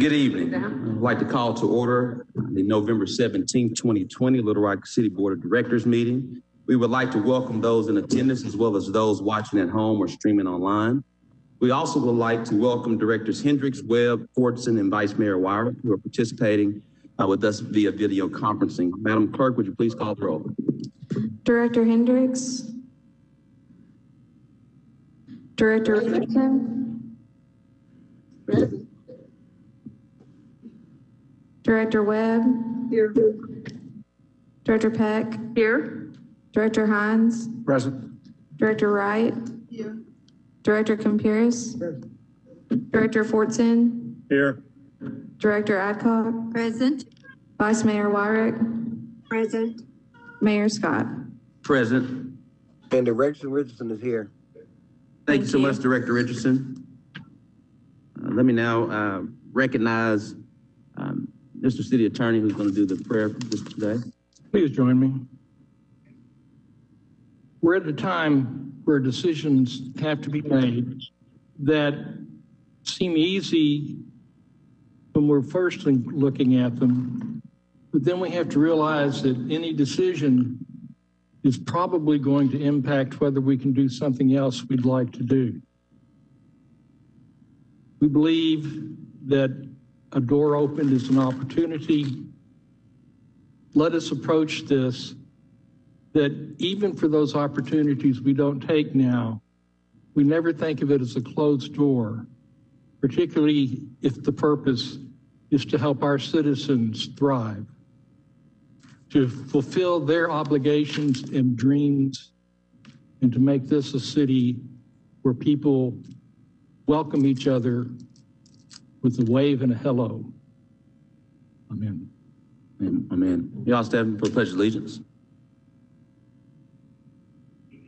Good evening. I'd like to call to order the November 17th, 2020 Little Rock City Board of Directors meeting. We would like to welcome those in attendance as well as those watching at home or streaming online. We also would like to welcome Directors Hendricks, Webb, Fortson, and Vice Mayor Wyrick, who are participating with us via video conferencing. Madam Clerk, would you please call the roll? Director Hendricks. Director Richardson. Present. Director Webb. Here. Director Peck. Here. Director Hines. Present. Director Wright. Here. Director Compuris. Present. Director Fortson. Here. Director Adcock. Present. Vice Mayor Wyrick. Present. Mayor Scott. Present. And Director Richardson is here. Thank you so much, Director Richardson. Let me now recognize Mr. City Attorney, who's going to do the prayer for this today. Please join me. We're at a time where decisions have to be made that seem easy when we're first looking at them, but then we have to realize that any decision is probably going to impact whether we can do something else we'd like to do. We believe that a door opened is an opportunity. Let us approach this, that even for those opportunities we don't take now, we never think of it as a closed door, particularly if the purpose is to help our citizens thrive, to fulfill their obligations and dreams, and to make this a city where people welcome each other with a wave and a hello. Amen. Amen. You all stand for Pledge of Allegiance.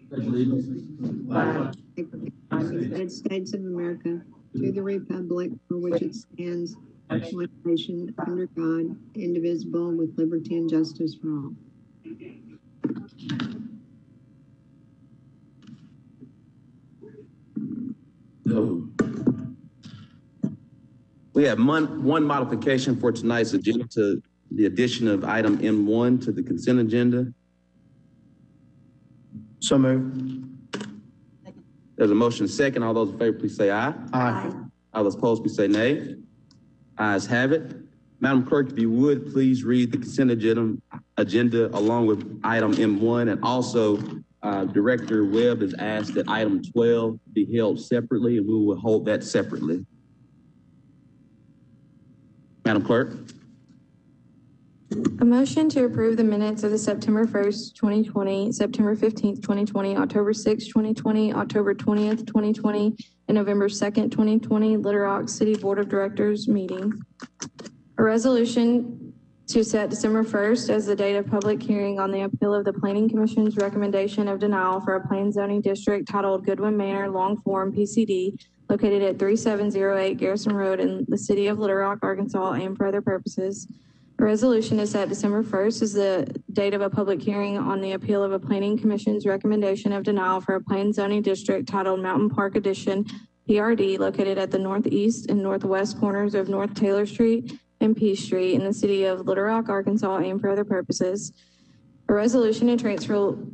Pledge of Allegiance. United States of America, to the republic for which it stands, one nation, under God, indivisible, with liberty and justice for all. So, we have one modification for tonight's agenda, to the addition of item M1 to the consent agenda. So moved. There's a motion second. All those in favor, please say aye. Aye. All those opposed, please say nay. Ayes have it. Madam Clerk, if you would, please read the consent agenda along with item M1, and also Director Webb has asked that item 12 be held separately, and we will hold that separately. Madam Clerk. A motion to approve the minutes of the September 1st, 2020, September 15th, 2020, October 6th, 2020, October 20th, 2020, and November 2nd, 2020 Little Rock City Board of Directors meeting. A resolution to set December 1st as the date of public hearing on the appeal of the Planning Commission's recommendation of denial for a planned zoning district titled Goodwin Manor Long Form PCD located at 3708 Garrison Road in the city of Little Rock, Arkansas, and for other purposes. A resolution is set December 1st as the date of a public hearing on the appeal of a Planning Commission's recommendation of denial for a planned zoning district titled Mountain Park Addition PRD located at the northeast and northwest corners of North Taylor Street and Peace Street in the city of Little Rock, Arkansas, and for other purposes. A resolution to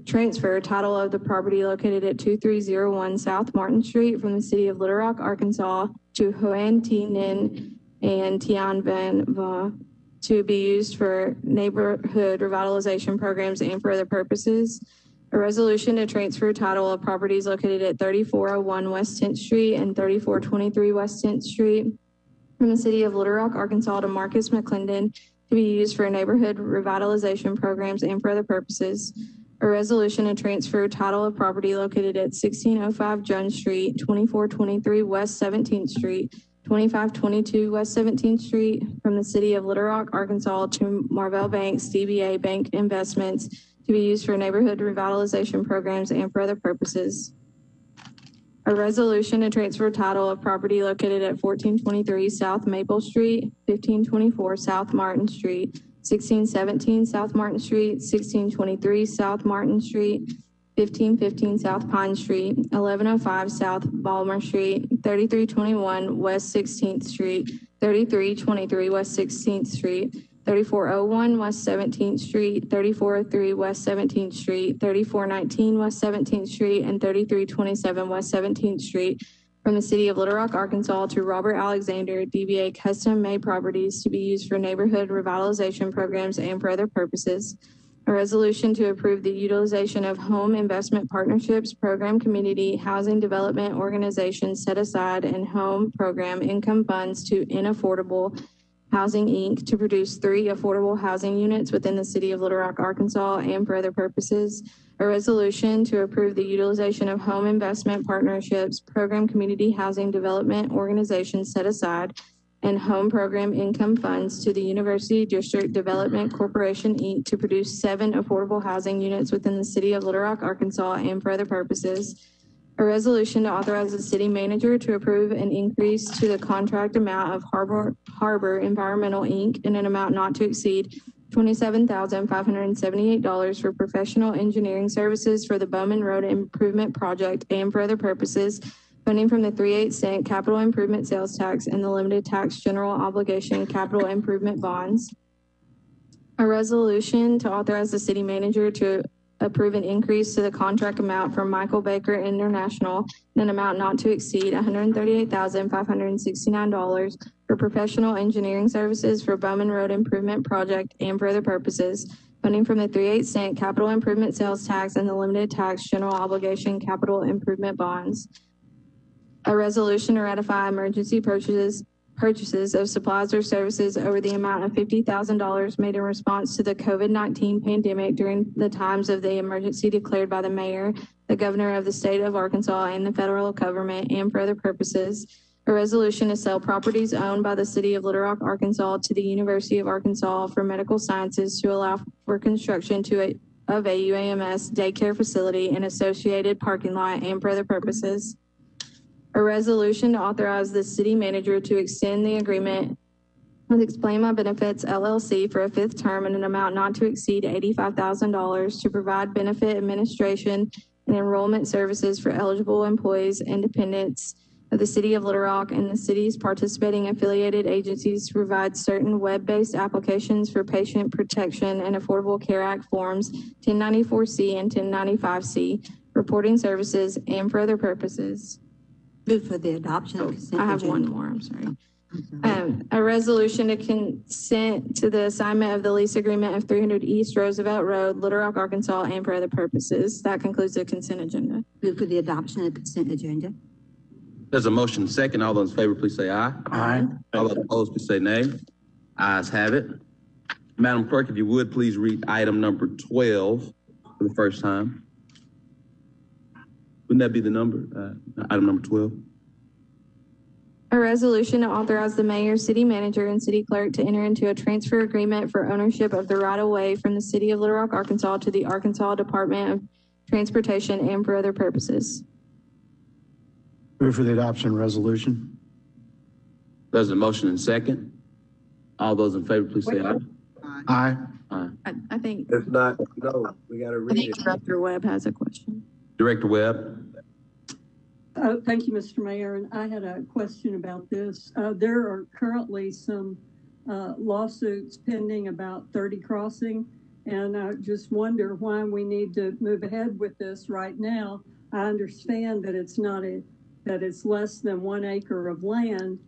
transfer title of the property located at 2301 South Martin Street from the city of Little Rock, Arkansas to Hoan T. Nin and Tian Van Va to be used for neighborhood revitalization programs and for other purposes. A resolution to transfer title of properties located at 3401 West 10th Street and 3423 West 10th Street from the city of Little Rock, Arkansas to Marcus McClendon to be used for neighborhood revitalization programs and for other purposes. A resolution to transfer title of property located at 1605 Jones Street, 2423 West 17th Street, 2522 West 17th Street from the city of Little Rock, Arkansas to Marvell Banks, DBA Bank Investments to be used for neighborhood revitalization programs and for other purposes. A resolution to transfer title of property located at 1423 South Maple Street, 1524 South Martin Street, 1617 South Martin Street, 1623 South Martin Street, 1515 South Pine Street, 1105 South Balmer Street, 3321 West 16th Street, 3323 West 16th Street, 3401 West 17th Street, 3403 West 17th Street, 3419 West 17th Street, and 3327 West 17th Street from the city of Little Rock, Arkansas to Robert Alexander, DBA Custom Made Properties to be used for neighborhood revitalization programs and for other purposes. A resolution to approve the utilization of home investment partnerships, program community housing development organizations set aside and home program income funds to Inaffordable Housing, Inc. to produce 3 affordable housing units within the city of Little Rock, Arkansas, and for other purposes. A resolution to approve the utilization of home investment partnerships, program community housing development organizations set aside, and home program income funds to the University District Development Corporation, Inc. to produce 7 affordable housing units within the city of Little Rock, Arkansas, and for other purposes. A resolution to authorize the city manager to approve an increase to the contract amount of Harbor Environmental, Inc. in an amount not to exceed $27,578 for professional engineering services for the Bowman Road Improvement Project and for other purposes, funding from the 3/8 cent capital improvement sales tax and the limited tax general obligation capital improvement bonds. A resolution to authorize the city manager to approve an increase to the contract amount for Michael Baker International in an amount not to exceed $138,569 for professional engineering services for Bowman Road Improvement Project and for other purposes, funding from the 3/8 cent capital improvement sales tax and the limited tax general obligation capital improvement bonds. A resolution to ratify emergency purchases of supplies or services over the amount of $50,000 made in response to the COVID-19 pandemic during the times of the emergency declared by the mayor, the governor of the state of Arkansas, and the federal government, and for other purposes. A resolution to sell properties owned by the city of Little Rock, Arkansas to the University of Arkansas for medical sciences to allow for construction of a UAMS daycare facility and associated parking lot and for other purposes. A resolution to authorize the city manager to extend the agreement with Explain My Benefits, LLC for a 5th term in an amount not to exceed $85,000 to provide benefit administration and enrollment services for eligible employees and dependents of the city of Little Rock and the city's participating affiliated agencies to provide certain web-based applications for patient protection and Affordable Care Act forms 1094C and 1095C, reporting services, and for other purposes. Move for the adoption of consent I have agenda. one more, I'm sorry. A resolution to consent to the assignment of the lease agreement of 300 East Roosevelt Road, Little Rock, Arkansas, and for other purposes. That concludes the consent agenda. Move for the adoption of the consent agenda. There's a motion second. All those in favor, please say aye. Aye. All those opposed, please say nay. Ayes have it. Madam Clerk, if you would, please read item number 12 for the first time. Wouldn't that be the number? Item number 12. A resolution to authorize the mayor, city manager, and city clerk to enter into a transfer agreement for ownership of the right-of-way from the city of Little Rock, Arkansas to the Arkansas Department of Transportation and for other purposes. Move for the adoption resolution. There's a motion and second. All those in favor, please say aye. Aye. Aye. I think If not, no, we gotta read it. Director Webb has a question. Director Webb. Thank you, Mr. Mayor. And I had a question about this. There are currently some lawsuits pending about 30 Crossing, and I just wonder why we need to move ahead with this right now. I understand that it's less than 1 acre of land,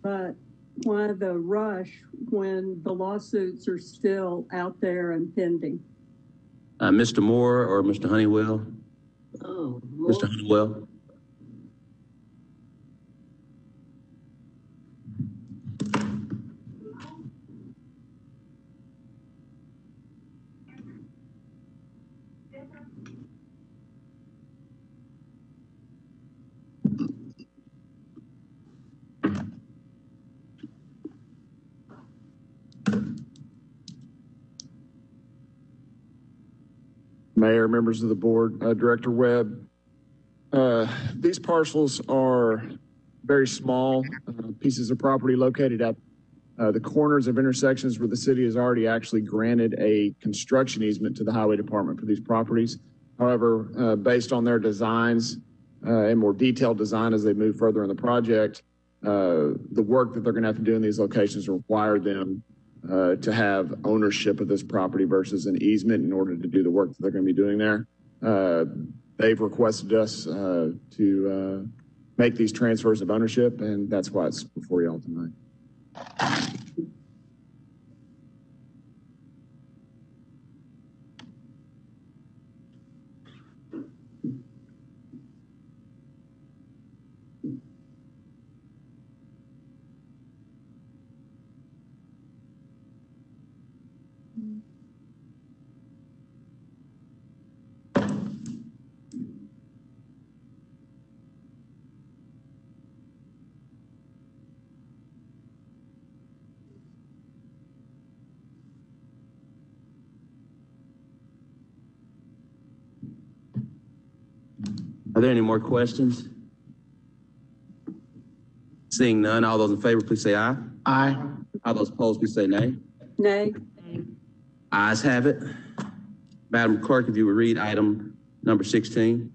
but why the rush when the lawsuits are still out there and pending? Mr. Moore or Mr. Honeywell? Oh, Mr. Honeywell. Mayor, members of the board, Director Webb. These parcels are very small pieces of property located at the corners of intersections where the city has already actually granted a construction easement to the highway department for these properties. However, based on their designs and more detailed design as they move further in the project, the work that they're going to have to do in these locations require them to have ownership of this property versus an easement in order to do the work that they're going to be doing there. They've requested us to make these transfers of ownership, and that's why it's before y'all tonight. Are there any more questions? Seeing none, all those in favor, please say aye. Aye. All those opposed, please say nay. Nay. Ayes have it. Madam Clerk, if you would read item number 16.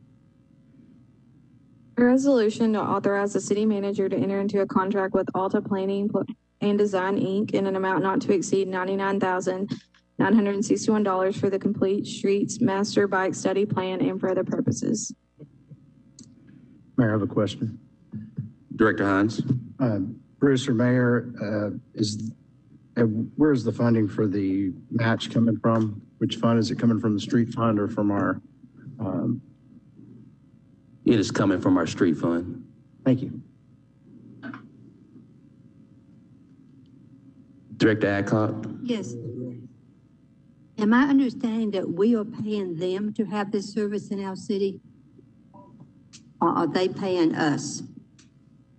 A resolution to authorize the city manager to enter into a contract with Alta Planning and Design, Inc. in an amount not to exceed $99,961 for the Complete Streets Master Bike Study Plan and for other purposes. Mayor, I have a question. Director Hines. Bruce or Mayor, where's the funding for the match coming from? Which fund is it coming from? The street fund or from our? It is coming from our street fund. Thank you. Director Adcock. Yes. Am I understanding that we are paying them to have this service in our city? Or are they paying us?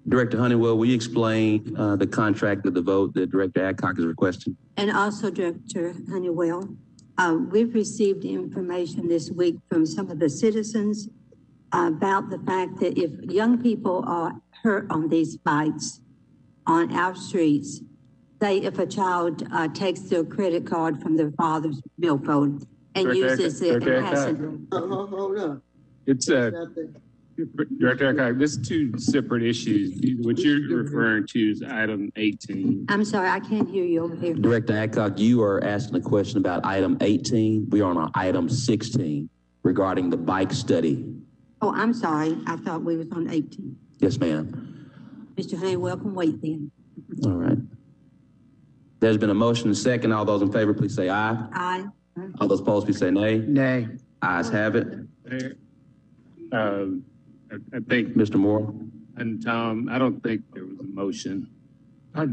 Director Honeywell, will you explain the contract of the vote that Director Adcock is requesting? And also, Director Honeywell, we've received information this week from some of the citizens about the fact that if young people are hurt on these bikes on our streets, say if a child takes their credit card from their father's billfold and uses it and hasn't. Hold up. It's Director Adcock, this is two separate issues. What you're referring to is item 18. I'm sorry, I can't hear you over here. Director Adcock, you are asking a question about item 18. We are on item 16 regarding the bike study. Oh, I'm sorry. I thought we was on 18. Yes, ma'am. Mr. Honeywell can wait then. All right. There's been a motion and second. All those in favor, please say aye. Aye. All those opposed, please say nay. Nay. Ayes have it. I think, Mr. Moore. and Tom, I don't think there was a motion. I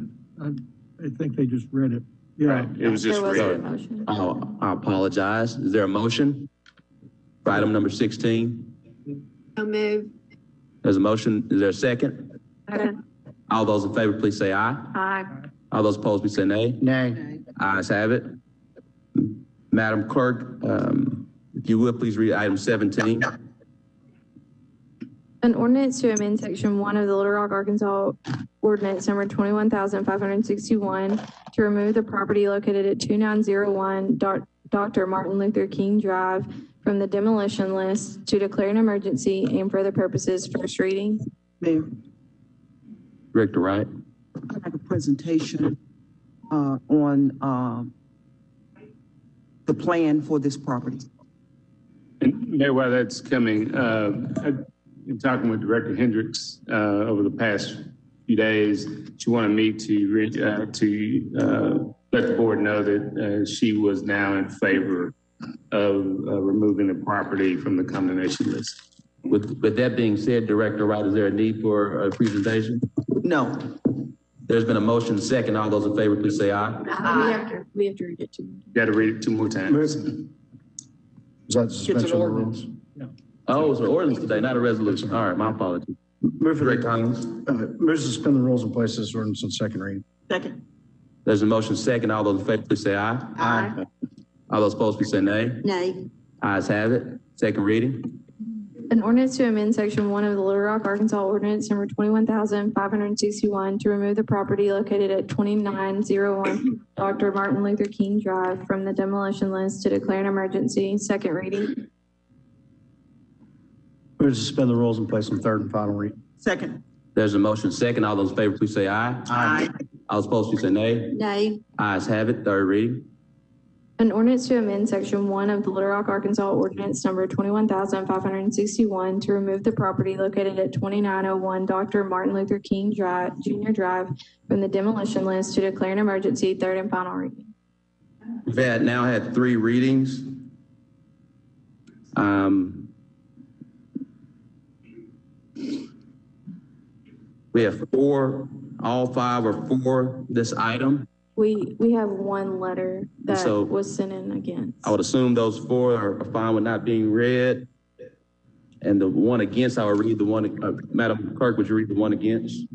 think they just read it. Yeah. Right. It was just There was a read. motion. I apologize. Is there a motion for item number 16? So move. There's a motion. Is there a second? Second. All those in favor, please say aye. Aye. All those opposed, please say nay. Nay. Ayes have it. Madam Clerk, if you would, please read item 17. An ordinance to amend section 1 of the Little Rock, Arkansas ordinance number 21,561 to remove the property located at 2901 Dr. Martin Luther King Drive from the demolition list to declare an emergency and for other purposes. First reading. Mayor, Director Wright. I have a presentation on the plan for this property. And Mayor, while that's coming, I've been talking with Director Hendricks over the past few days. She wanted me to let the board know that she was now in favor of removing the property from the condemnation list. With that being said, Director Wright, is there a need for a presentation? No. There's been a motion second. All those in favor, please say aye. We have to read it too. Got to read it 2 more times. Is that suspension of the rules? Oh, it's an ordinance today, not a resolution. All right, my apologies. Move for Director Hines. move to suspend the rules and place this ordinance on second reading. Second. There's a motion second. All those in favor, please say aye. Aye. All those opposed, please say nay. Nay. Ayes have it. Second reading. An ordinance to amend section 1 of the Little Rock, Arkansas ordinance number 21,561 to remove the property located at 2901 Dr. Martin Luther King Drive from the demolition list to declare an emergency. Second reading. Move to suspend the rules and place on third and final reading. Second. There's a motion second. All those in favor, please say aye. Aye. All opposed, please say nay. Nay. Ayes have it. Third reading. An ordinance to amend section 1 of the Little Rock, Arkansas ordinance number 21,561 to remove the property located at 2901 Dr. Martin Luther King Drive, Jr. Drive from the demolition list to declare an emergency. Third and final reading. We've now had 3 readings. We have 4, all 5 are for this item. We have one letter that was sent in against. I would assume those 4 are fine with not being read. And the one against, I will read the one, Madam Clerk, would you read the one against?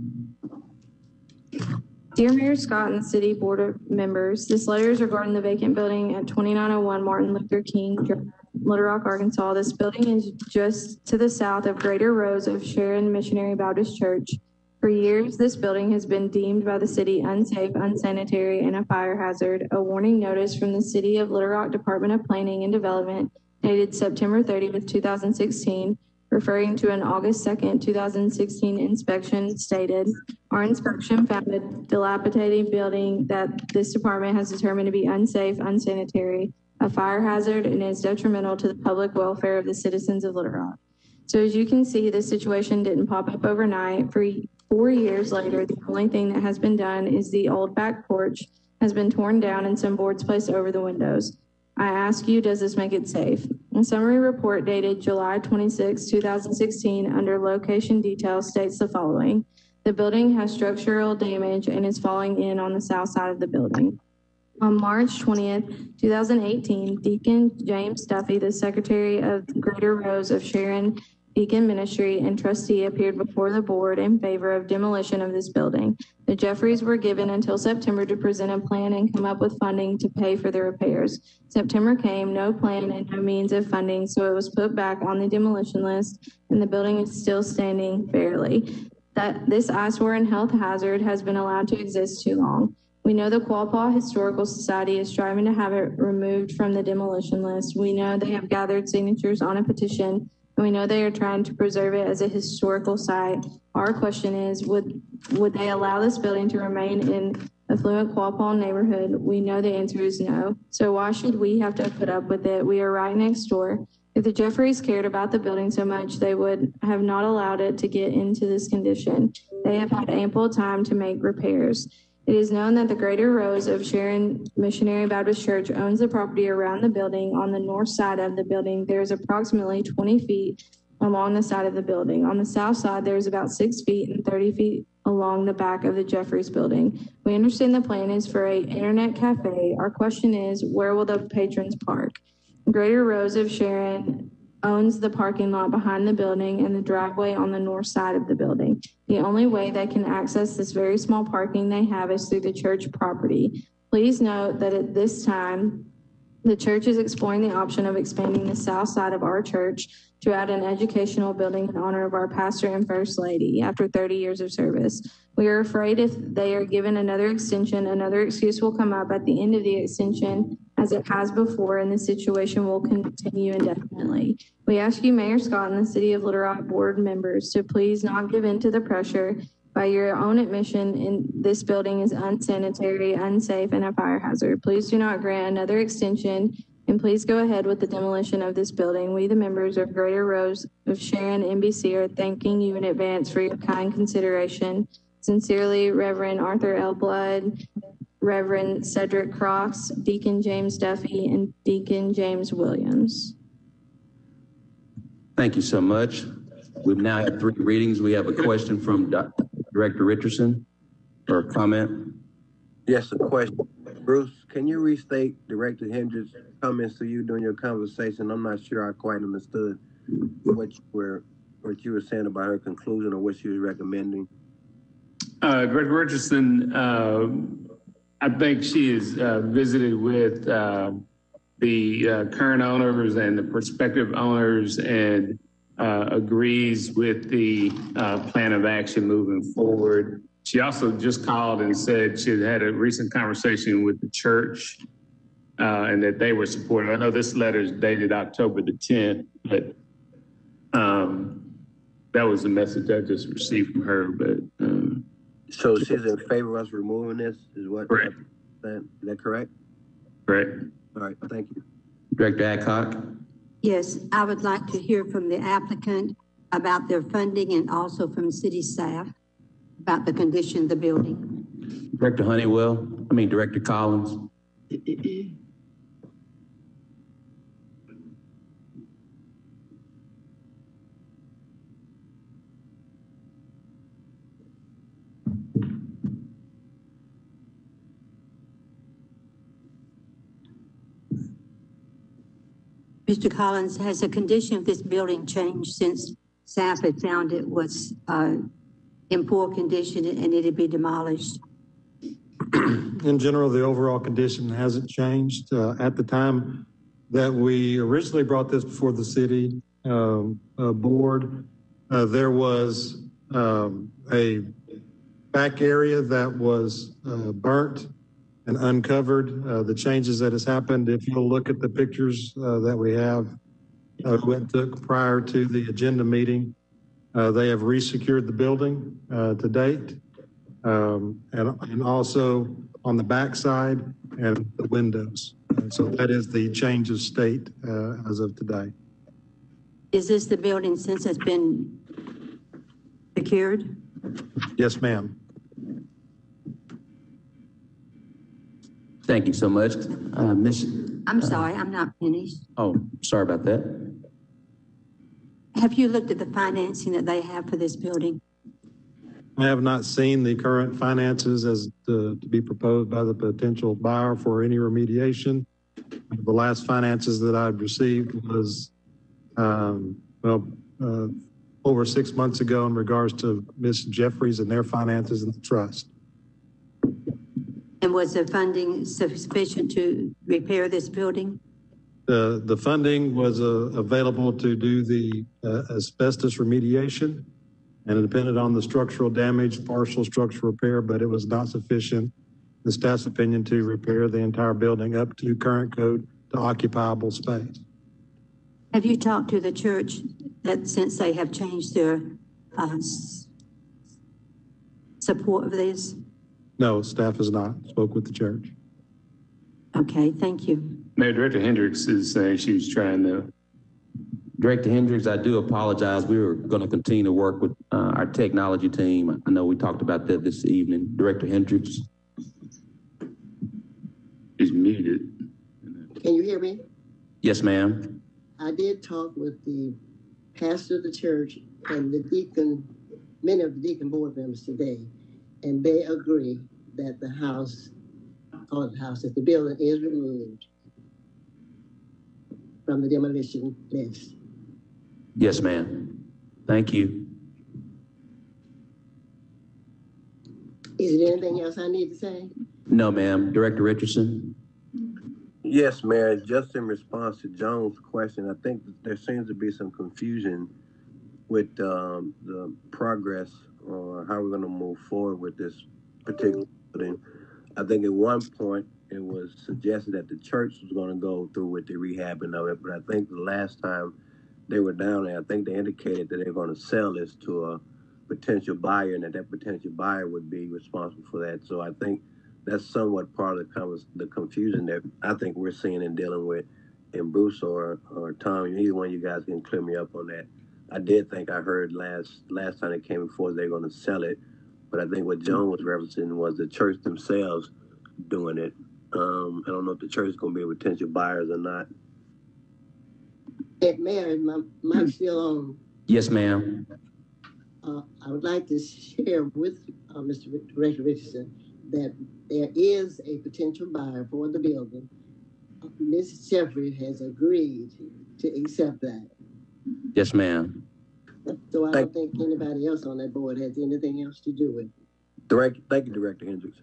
Dear Mayor Scott and the City Board of Members, this letter is regarding the vacant building at 2901 Martin Luther King Drive, Little Rock, Arkansas. This building is just to the south of Greater Rose of Sharon Missionary Baptist Church. For years, this building has been deemed by the city unsafe, unsanitary, and a fire hazard. A warning notice from the City of Little Rock Department of Planning and Development dated September 30th, 2016, referring to an August 2nd, 2016 inspection stated, our inspection found a dilapidated building that this department has determined to be unsafe, unsanitary, a fire hazard, and is detrimental to the public welfare of the citizens of Little Rock. So as you can see, this situation didn't pop up overnight. For 4 years later, the only thing that has been done is the old back porch has been torn down and some boards placed over the windows. I ask you, does this make it safe? A summary report dated July 26, 2016 under location details states the following. The building has structural damage and is falling in on the south side of the building. On March 20th, 2018, Deacon James Duffy, the Secretary of Greater Rose of Sharon Deacon Ministry and trustee, appeared before the board in favor of demolition of this building. The Jeffreys were given until September to present a plan and come up with funding to pay for the repairs. September came, no plan and no means of funding, so it was put back on the demolition list and the building is still standing barely. That this eyesore and health hazard has been allowed to exist too long. We know the Quapaw Historical Society is striving to have it removed from the demolition list. We know they have gathered signatures on a petition, and we know they are trying to preserve it as a historical site. Our question is, would they allow this building to remain in affluent Quapaw neighborhood? We know the answer is no. So why should we have to put up with it? We are right next door. If the Jeffreys cared about the building so much, they would have not allowed it to get into this condition. They have had ample time to make repairs. It is known that the Greater Rose of Sharon Missionary Baptist Church owns the property around the building. On the north side of the building, there is approximately 20 feet along the side of the building. On the south side, there is about 6 feet and 30 feet along the back of the Jeffreys building. We understand the plan is for an internet cafe. Our question is, where will the patrons park? Greater Rose of Sharon owns the parking lot behind the building and the driveway on the north side of the building. The only way they can access this very small parking they have is through the church property. Please note that at this time, the church is exploring the option of expanding the south side of our church to add an educational building in honor of our pastor and first lady after 30 years of service. We are afraid if they are given another extension, another excuse will come up at the end of the extension as it has before, and the situation will continue indefinitely. We ask you, Mayor Scott and the City of Little Rock board members, to please not give in to the pressure. By your own admission, in this building is unsanitary, unsafe, and a fire hazard. Please do not grant another extension, and please go ahead with the demolition of this building. We, the members of Greater Rose of Sharon NBC, are thanking you in advance for your kind consideration. Sincerely, Reverend Arthur L. Blood, Reverend Cedric Cross, Deacon James Duffy, and Deacon James Williams. Thank you so much. We've now had 3 readings. We have a question from Director Richardson or a comment. Yes, a question. Bruce, can you restate Director Hendricks' comments to you during your conversation? I'm not sure I quite understood what you were saying about her conclusion or what she was recommending. Director Richardson, I think she has visited with the current owners and the prospective owners and agrees with the plan of action moving forward. She also just called and said she had a recent conversation with the church and that they were supportive. I know this letter is dated October the 10th, but That was the message I just received from her, but. So she's in favor of us removing this, is what? Correct. Is that correct? Correct. All right, thank you. Director Adcock. Yes, I would like to hear from the applicant about their funding and also from city staff about the condition of the building. Director Director Collins. Mr. Collins, has the condition of this building changed since staff had found it was in poor condition and needed to be demolished? In general, the overall condition hasn't changed. At the time that we originally brought this before the city board, there was a back area that was burnt and uncovered. The changes that has happened, if you'll look at the pictures that we have, went took prior to the agenda meeting, they have resecured the building to date, and also on the back side and the windows. And so that is the change of state as of today. Is this the building since it's been secured? Yes, ma'am. Thank you so much. I'm sorry, I'm not finished. Oh, sorry about that. Have you looked at the financing that they have for this building? I have not seen the current finances as to be proposed by the potential buyer for any remediation. The last finances that I've received was, over 6 months ago in regards to Ms. Jeffries and their finances in the trust. And was the funding sufficient to repair this building? The funding was available to do the asbestos remediation, and it depended on the structural damage, partial structural repair, but it was not sufficient, in staff's opinion, to repair the entire building up to current code to occupiable space. Have you talked to the church that since they have changed their support of this? No, staff has not spoke with the church. Okay, thank you. Mayor, Director Hendricks is saying she was trying to. Director Hendricks, I do apologize. We were going to continue to work with our technology team. I know we talked about that this evening. Director Hendricks. Is muted. Can you hear me? Yes, ma'am. I did talk with the pastor of the church and the deacon, many of the deacon board members today, and they agree that the house, that the building is removed from the demolition list. Yes, ma'am. Thank you. Is there anything else I need to say? No, ma'am. Director Richardson. Yes, Mayor, just in response to Joan's question, I think that there seems to be some confusion with the progress or how we're going to move forward with this particular building. I think at one point it was suggested that the church was going to go through with the rehabbing of it, but I think the last time they were down there, I think they indicated that they're going to sell this to a potential buyer and that potential buyer would be responsible for that. So I think that's somewhat part of the confusion that I think we're seeing and dealing with. And Bruce or Tom, either one of you guys can clear me up on that. I did think I heard last time it came before they're going to sell it, but I think what Joan was referencing was the church themselves doing it. I don't know if the church is going to be potential buyers or not. Hey, Mayor, is my mic still on? Yes, ma'am. I would like to share with Mr. Director Richardson that there is a potential buyer for the building. Mrs. Jeffrey has agreed to accept that. Yes, ma'am. So I don't think anybody else on that board has anything else to do with it. Thank you, Director Hendricks.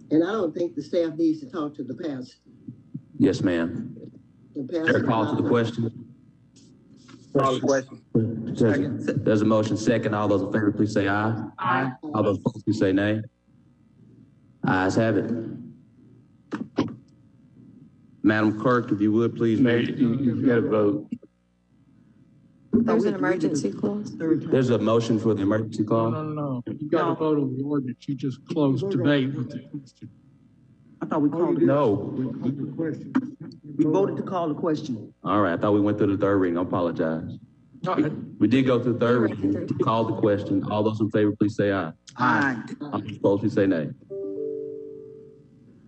And I don't think the staff needs to talk to the pastor. Yes, ma'am. Call to the question. Call the question. Second. There's a motion second. All those in favor, please say aye. Aye. All those opposed, please say nay. Ayes have it. Madam Clerk, if you would, please. Mayor, you got to vote. There's an emergency clause. There's a motion for the emergency clause. No. You got to vote on the ordinance. You just closed debate with the question. I thought we called it. No. We voted to call the question. All right, I thought we went through the third reading. I apologize. We did go through the third reading, call the question. All those in favor, please say aye. Aye. All opposed, please say nay.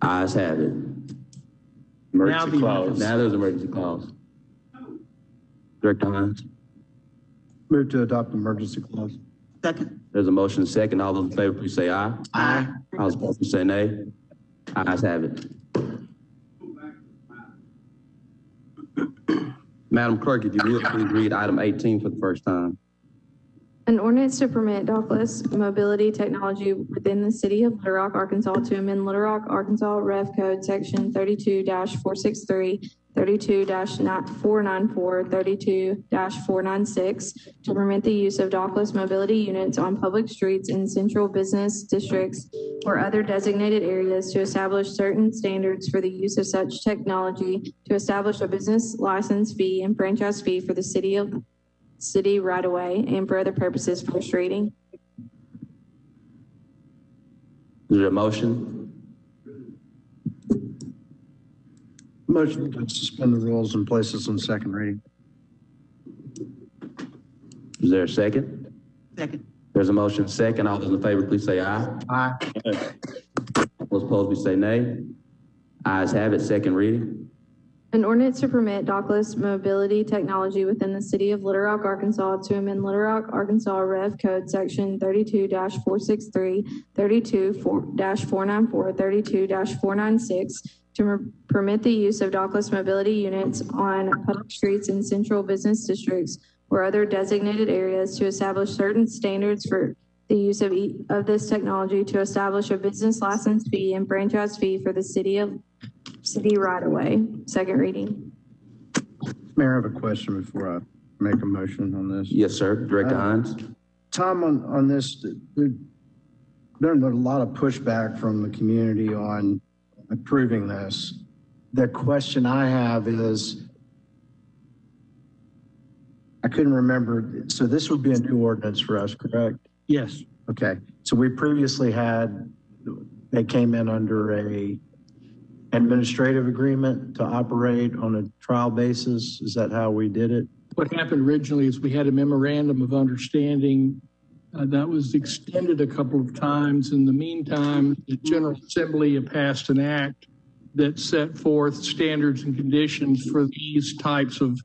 Ayes have it. Emergency clause. Now there's emergency clause. Director Hines. Move to adopt emergency clause. Second. There's a motion second. All those in favor, please say aye. Aye. All opposed, please say nay. Ayes have it. Madam Clerk, if you would, please read item 18 for the first time. An ordinance to permit dockless mobility technology within the city of Little Rock, Arkansas to amend Little Rock, Arkansas Rev Code Section 32-463, 32-494, 32-496 to permit the use of dockless mobility units on public streets in central business districts or other designated areas, to establish certain standards for the use of such technology, to establish a business license fee and franchise fee for the city right away, and for other purposes. First reading. Is there a motion? Motion to suspend the rules and place this on second reading. Is there a second? Second. There's a motion second. All those in favor, please say aye. Aye. Those opposed, please say nay. Ayes have it. Second reading. An ordinance to permit dockless mobility technology within the city of Little Rock, Arkansas to amend Little Rock, Arkansas Rev Code Section 32-463, 32-494, 32-496 to permit the use of dockless mobility units on public streets in central business districts or other designated areas, to establish certain standards for the use of this technology, to establish a business license fee and franchise fee for the city right away. Second reading. Mayor, I have a question before I make a motion on this. Yes, sir. Director Hines. Tom, on this, there's a lot of pushback from the community on approving this. The question I have is, I couldn't remember. So this would be a new ordinance for us, correct? Yes. Okay. So we previously they came in under a administrative agreement to operate on a trial basis. Is that how we did it? What happened originally is we had a memorandum of understanding that was extended a couple of times. In the meantime, the General Assembly passed an act that set forth standards and conditions for these types of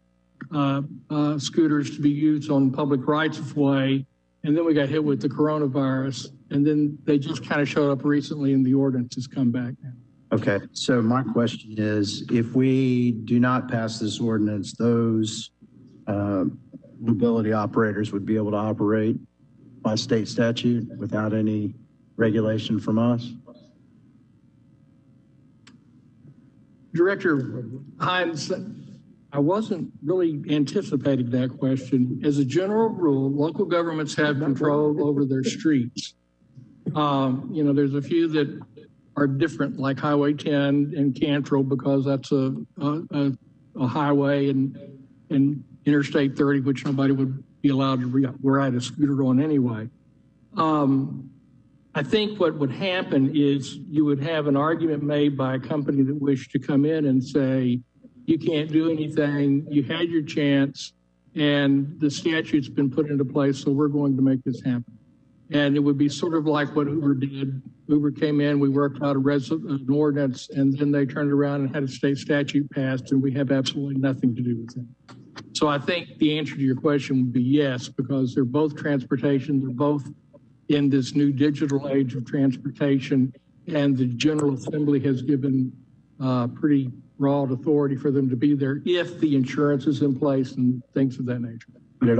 scooters to be used on public rights of way. And then we got hit with the coronavirus, and then they just kind of showed up recently and the ordinance has come back now. Okay. So my question is, if we do not pass this ordinance, those mobility operators would be able to operate by state statute without any regulation from us? Director Hines, I wasn't really anticipating that question. As a general rule, local governments have control over their streets. There's a few that are different, like Highway 10 and Cantrell, because that's a highway, and Interstate 30, which nobody would be allowed to ride a scooter on anyway. I think what would happen is you would have an argument made by a company that wished to come in and say, you can't do anything, you had your chance, and the statute's been put into place, so we're going to make this happen. And it would be sort of like what Uber did. Uber came in, we worked out an ordinance, and then they turned around and had a state statute passed, and we have absolutely nothing to do with it. So I think the answer to your question would be yes, because they're both transportation, they're both in this new digital age of transportation, and the General Assembly has given pretty broad authority for them to be there if the insurance is in place and things of that nature. But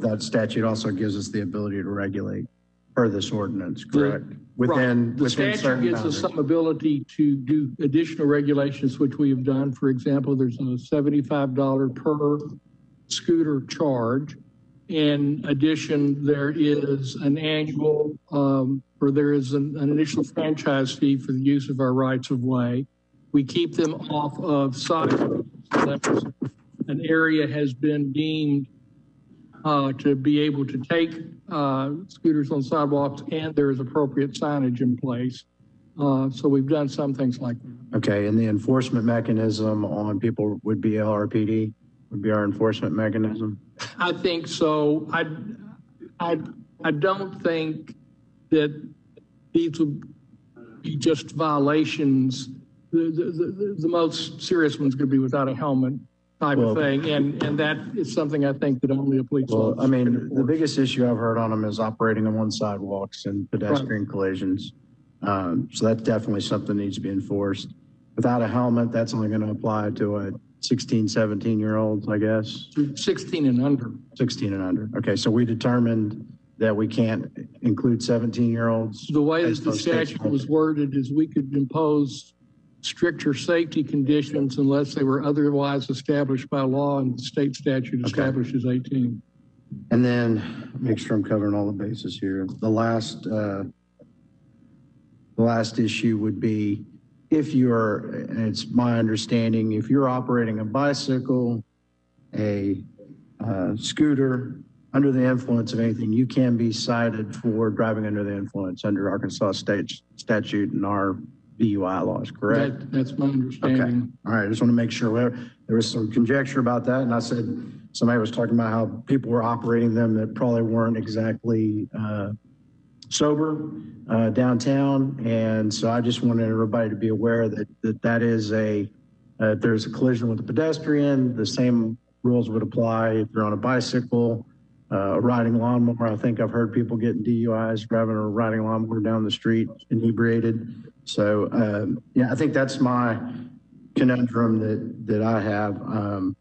that statute also gives us the ability to regulate per this ordinance, correct? The statute gives us some ability to do additional regulations, which we have done. For example, there's a $75 per scooter charge. In addition, there is an annual, or there is an initial franchise fee for the use of our rights of way. we keep them off of sidewalks. An area has been deemed to be able to take scooters on sidewalks, and there is appropriate signage in place. So we've done some things like that. Okay, and the enforcement mechanism on people would be LRPD, would be our enforcement mechanism? I think so. I don't think that these would be just violations. The most serious one's going to be without a helmet type of thing, and that is something I think that only a police officer. I mean, the biggest issue I've heard on them is operating on sidewalks and pedestrian collisions. So that's definitely something that needs to be enforced. Without a helmet, that's only going to apply to a 16, 17-year-olds, I guess. 16 and under. 16 and under. Okay, so we determined that we can't include 17-year-olds. The way that the statute was worded is we could impose stricter safety conditions unless they were otherwise established by law, and the state statute establishes 18. And then make sure I'm covering all the bases here. The last issue would be if you're, and it's my understanding, if you're operating a bicycle, a scooter under the influence of anything, you can be cited for driving under the influence under Arkansas state statute and our DUI laws, correct? That's my understanding. Okay. All right. I just want to make sure. There was some conjecture about that. And I said, somebody was talking about how people were operating them that probably weren't exactly sober downtown. And so I just wanted everybody to be aware that is if there's a collision with a pedestrian, the same rules would apply if you're on a bicycle, riding lawnmower. I think I've heard people getting DUIs driving or riding a lawnmower down the street inebriated. So, yeah, I think that's my conundrum that I have.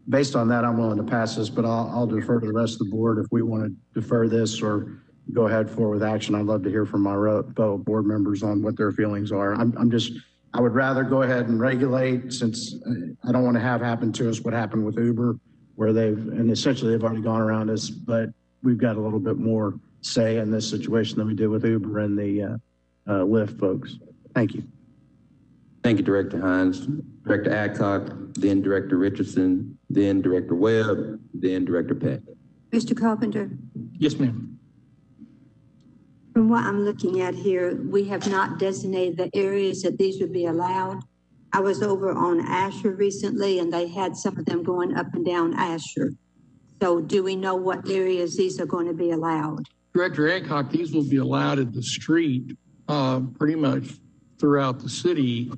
Based on that, I'm willing to pass this, but I'll defer to the rest of the board if we want to defer this or go ahead forward with action. I'd love to hear from my fellow board members on what their feelings are. I would rather go ahead and regulate, since I don't want to have happen to us what happened with Uber, where essentially they've already gone around us, but we've got a little bit more say in this situation than we did with Uber and the Lyft folks. Thank you. Thank you, Director Hines. Director Adcock, then Director Richardson, then Director Webb, then Director Peck. Mr. Carpenter? Yes, ma'am. From what I'm looking at here, we have not designated the areas that these would be allowed. I was over on Asher recently, and they had some of them going up and down Asher. So do we know what areas these are going to be allowed? Director Adcock, these will be allowed at the street pretty much throughout the city.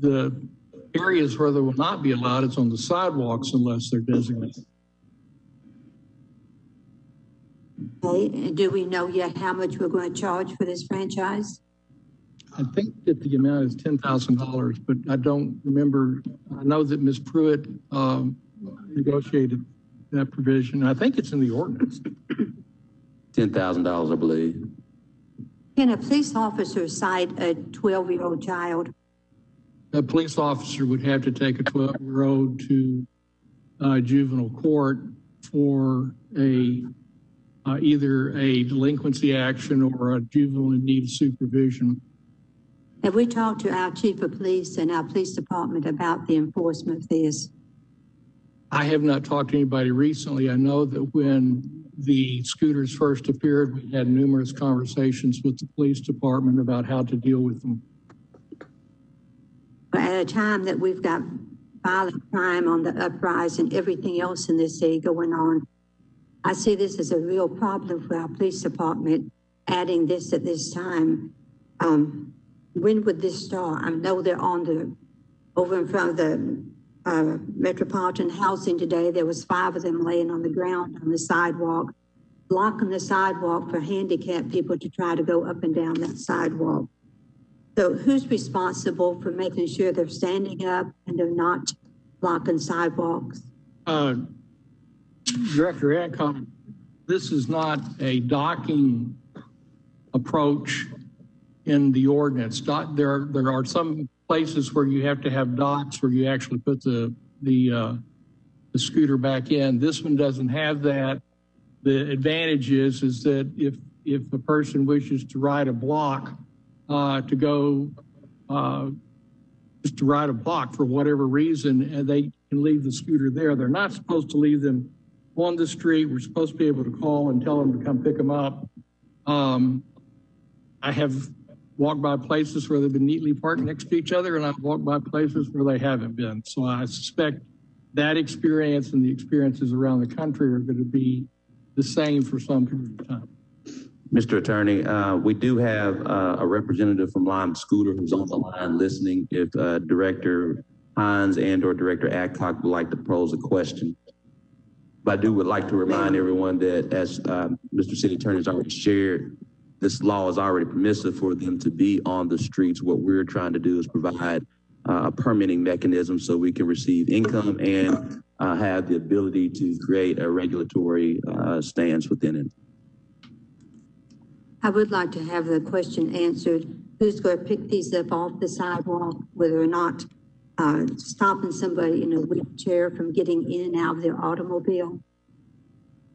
The areas where they will not be allowed is on the sidewalks unless they're designated. Okay, and do we know yet how much we're going to charge for this franchise? I think that the amount is $10,000, but I don't remember. I know that Ms. Pruitt negotiated that provision. I think it's in the ordinance. $10,000, I believe. Can a police officer cite a 12-year-old child? A police officer would have to take a 12-year-old to juvenile court for either a delinquency action or a juvenile in need of supervision. Have we talked to our chief of police and our police department about the enforcement of this? I have not talked to anybody recently. I know that when the scooters first appeared, we had numerous conversations with the police department about how to deal with them. But at a time that we've got violent crime on the uprise and everything else in this city going on, I see this as a real problem for our police department, adding this at this time. When would this start? I know they're over in front of the Metropolitan Housing today. There was 5 of them laying on the ground on the sidewalk, blocking the sidewalk for handicapped people to try to go up and down that sidewalk. So who's responsible for making sure they're standing up and they're not blocking sidewalks? Director Adcock, this is not a docking approach in the ordinance. There are some places where you have to have docks where you actually put the scooter back in. This one doesn't have that. The advantage is that if a person wishes to ride a block to go just to ride a block for whatever reason, and they can leave the scooter there. They're not supposed to leave them on the street. We're supposed to be able to call and tell them to come pick them up. I have walked by places where they've been neatly parked next to each other, and I've walked by places where they haven't been. So I suspect that experience and the experiences around the country are going to be the same for some period of time. Mr. Attorney, we do have a representative from Lime Scooter who's on the line listening. If Director Hines and or Director Adcock would like to pose a question. But I would like to remind everyone that as Mr. City Attorney has already shared, this law is already permissive for them to be on the streets. What we're trying to do is provide a permitting mechanism so we can receive income and have the ability to create a regulatory stance within it. I would like to have the question answered. Who's going to pick these up off the sidewalk, whether or not stopping somebody in a wheelchair from getting in and out of their automobile?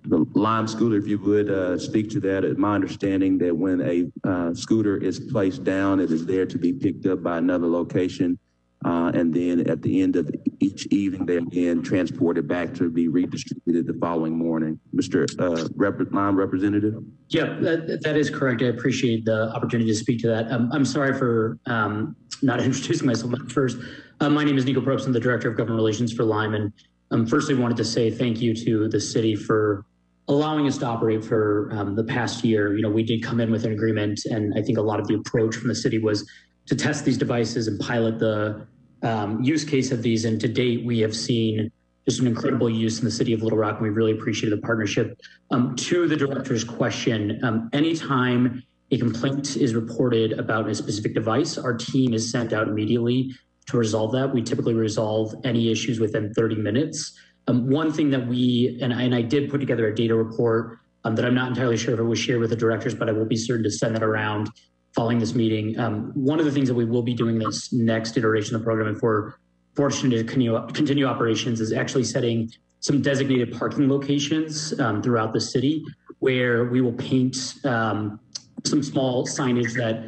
The Lime Scooter, if you would speak to that. It's my understanding that when a scooter is placed down, it is there to be picked up by another location. And then at the end of each evening, they're again transported back to be redistributed the following morning. Mr. Lime Representative? Yeah, that is correct. I appreciate the opportunity to speak to that. I'm sorry for not introducing myself first. My name is Nico Probst. I'm the Director of Government Relations for Lime. And firstly, wanted to say thank you to the city for allowing us to operate for the past year. You know, we did come in with an agreement, and I think a lot of the approach from the city was to test these devices and pilot the use case of these. And to date, we have seen just an incredible use in the city of Little Rock, and we really appreciated the partnership. To the director's question, anytime a complaint is reported about a specific device, our team is sent out immediately to resolve that. We typically resolve any issues within 30 minutes. One thing that and I did put together a data report that I'm not entirely sure if it was shared with the directors, but I will be certain to send that around following this meeting. One of the things that we will be doing this next iteration of the program, if we're fortunate to continue operations, is actually setting some designated parking locations throughout the city where we will paint some small signage that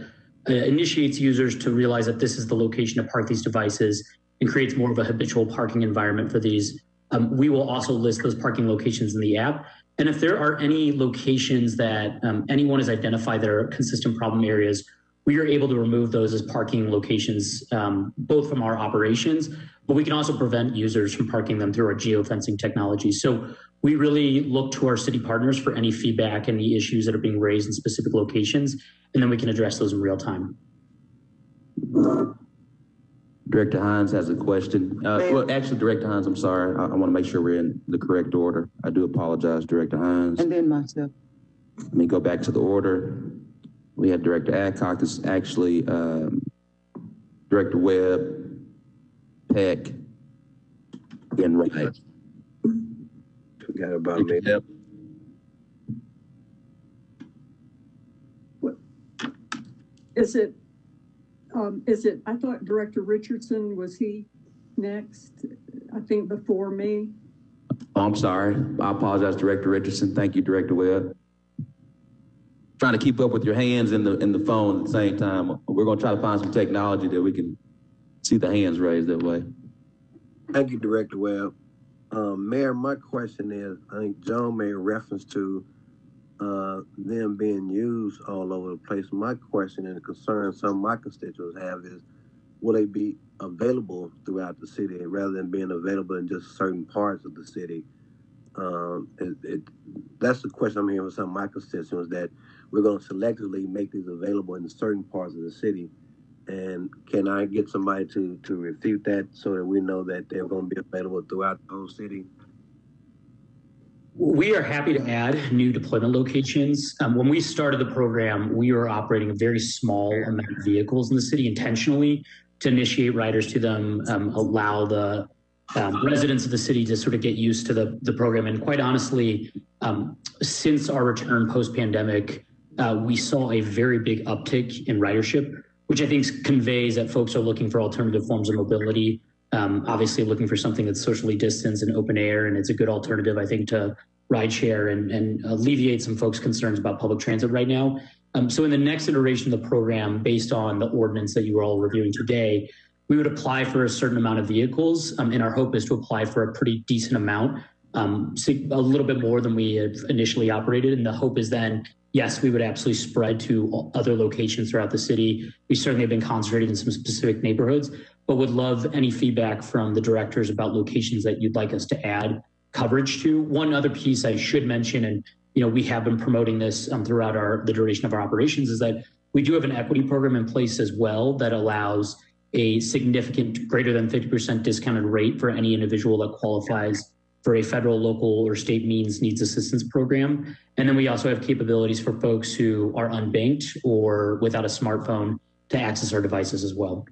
initiates users to realize that this is the location to park these devices and creates more of a habitual parking environment for these. We will also list those parking locations in the app. And if there are any locations that anyone has identified that are consistent problem areas, we are able to remove those as parking locations, both from our operations, but we can also prevent users from parking them through our geofencing technology. So we really look to our city partners for any feedback, any issues that are being raised in specific locations, and then we can address those in real time. Director Hines has a question. Well, actually, Director Hines, I'm sorry. I want to make sure we're in the correct order. I do apologize, Director Hines. And then myself. Let me go back to the order. We had Director Adcock. This is actually Director Webb, Peck, and Wright. Forgot about me. Yep. Is it, I thought Director Richardson, was he next? I think before me. Oh, I'm sorry. I apologize, Director Richardson. Thank you, Director Webb. Trying to keep up with your hands and the phone at the same time. We're going to try to find some technology that we can see the hands raised that way. Thank you, Director Webb. Mayor, my question is, I think John made reference to them being used all over the place. My question and the concern some of my constituents have is, will they be available throughout the city rather than being available in just certain parts of the city? That's the question I'm hearing with some of my constituents, that we're going to selectively make these available in certain parts of the city. And can I get somebody to refute that so that we know that they're going to be available throughout the whole city? We are happy to add new deployment locations. When we started the program, we were operating a very small amount of vehicles in the city intentionally to initiate riders to them, allow the residents of the city to sort of get used to the program. And quite honestly, since our return post-pandemic, we saw a very big uptick in ridership, which I think conveys that folks are looking for alternative forms of mobility. Obviously looking for something that's socially distanced and open air, and it's a good alternative, I think, to rideshare and alleviate some folks' concerns about public transit right now. So in the next iteration of the program, based on the ordinance that you were all reviewing today, we would apply for a certain amount of vehicles, and our hope is to apply for a pretty decent amount, a little bit more than we had initially operated. And the hope is then, yes, we would absolutely spread to other locations throughout the city. We certainly have been concentrated in some specific neighborhoods, but would love any feedback from the directors about locations that you'd like us to add coverage to. One other piece I should mention, and we have been promoting this throughout the duration of our operations, is that we do have an equity program in place as well that allows a significant greater than 50% discounted rate for any individual that qualifies for a federal, local, or state needs assistance program. And then we also have capabilities for folks who are unbanked or without a smartphone to access our devices as well.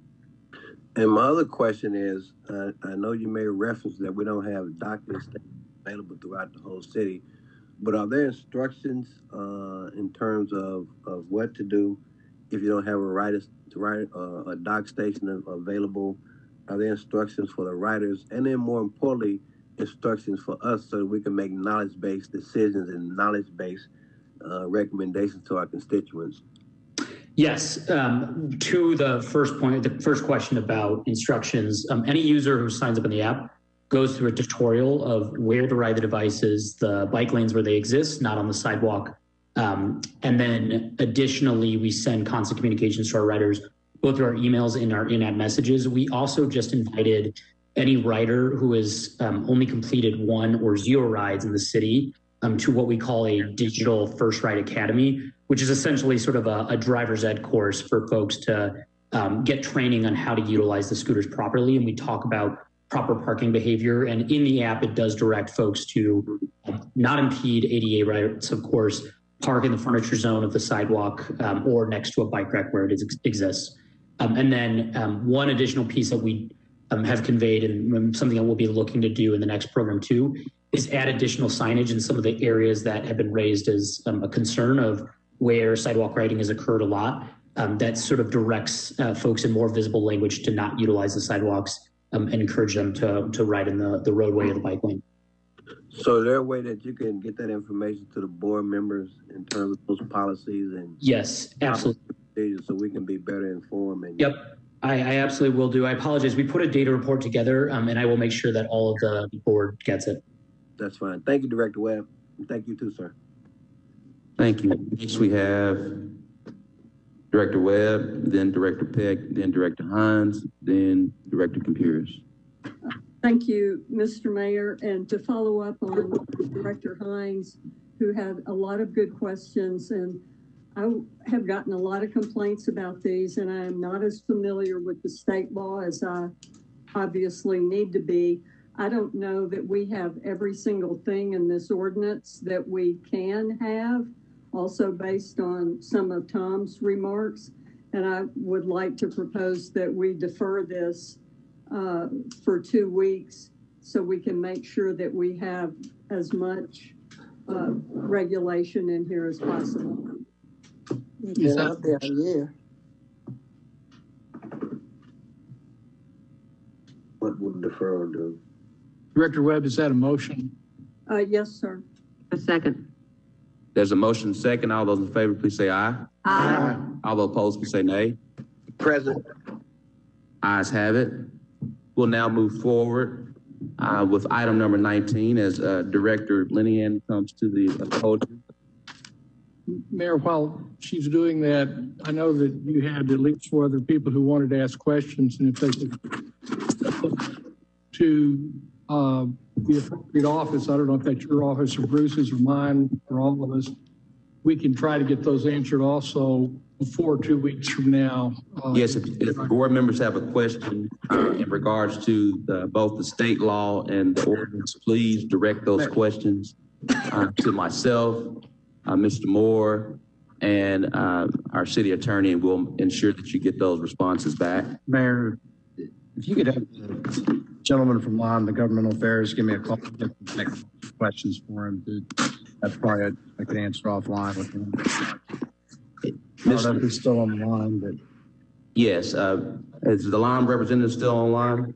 And my other question is, I know you made reference that we don't have doctors available throughout the whole city, but are there instructions in terms of what to do if you don't have a dock station available? Are there instructions for the writers? And then more importantly, instructions for us so that we can make knowledge-based decisions and knowledge-based recommendations to our constituents? Yes, to the first point, the first question about instructions, any user who signs up in the app goes through a tutorial of where to ride the devices, the bike lanes where they exist, not on the sidewalk. And then additionally, we send constant communications to our riders, both through our emails and our in-app messages. We also just invited any rider who has only completed 1 or 0 rides in the city to what we call a digital first ride academy, which is essentially sort of a driver's ed course for folks to get training on how to utilize the scooters properly. And we talk about proper parking behavior. And in the app, it does direct folks to not impede ADA rights, of course, park in the furniture zone of the sidewalk or next to a bike rack where it exists. And then one additional piece that we have conveyed, and something that we'll be looking to do in the next program too, is add additional signage in some of the areas that have been raised as a concern of where sidewalk riding has occurred a lot. That sort of directs folks in more visible language to not utilize the sidewalks and encourage them to ride in the roadway or the bike lane. So is there a way that you can get that information to the board members in terms of those policies? And yes, absolutely. So we can be better informed. And yep, I absolutely will do. I apologize. We put a data report together, and I will make sure that all of the board gets it. That's fine. Thank you, Director Webb. Thank you too, sir. Thank you. Next we have Director Webb, then Director Peck, then Director Hines, then Director Computers. Thank you, Mr. Mayor. And to follow up on Director Hines, who had a lot of good questions, and I have gotten a lot of complaints about these, and I am not as familiar with the state law as I obviously need to be. I don't know that we have every single thing in this ordinance that we can have, also based on some of Tom's remarks. And I would like to propose that we defer this for 2 weeks so we can make sure that we have as much regulation in here as possible. Is that What would deferral do? Director Webb, is that a motion? Yes, sir. A second. There's a motion second. All those in favor, please say aye. Aye. All those opposed, please say nay. Present. Ayes have it. We'll now move forward with item number 19 as Director Linian comes to the podium. Mayor, while she's doing that, I know that you had at least 4 other people who wanted to ask questions, and if they could to the appropriate office, I don't know if that's your office or Bruce's or mine or all of us, we can try to get those answered also before 2 weeks from now. Yes, if board members have a question in regards to both the state law and the ordinance, please direct those questions to myself, Mr. Moore, and our city attorney, and we'll ensure that you get those responses back. Mayor, if you could have the gentleman from law and the governmental affairs give me a call to get the questions for him. That's probably I could answer offline with him. I don't know if he's still on the line, but yes, is the line representative still online?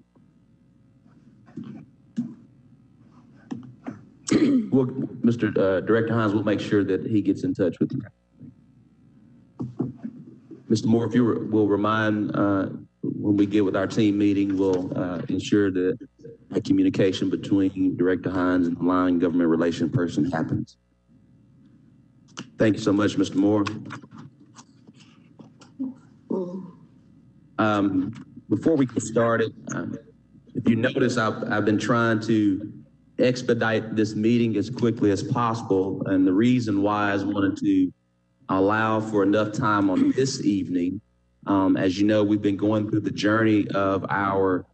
Well, Mr. Director Hines will make sure that he gets in touch with you. Mr. Moore, if you will remind when we get with our team meeting, we'll ensure that the communication between Director Hines and the line government relation person happens. Thank you so much, Mr. Moore. Before we get started, if you notice, I've been trying to expedite this meeting as quickly as possible. And the reason why is wanted to allow for enough time on this evening. As you know, we've been going through the journey of our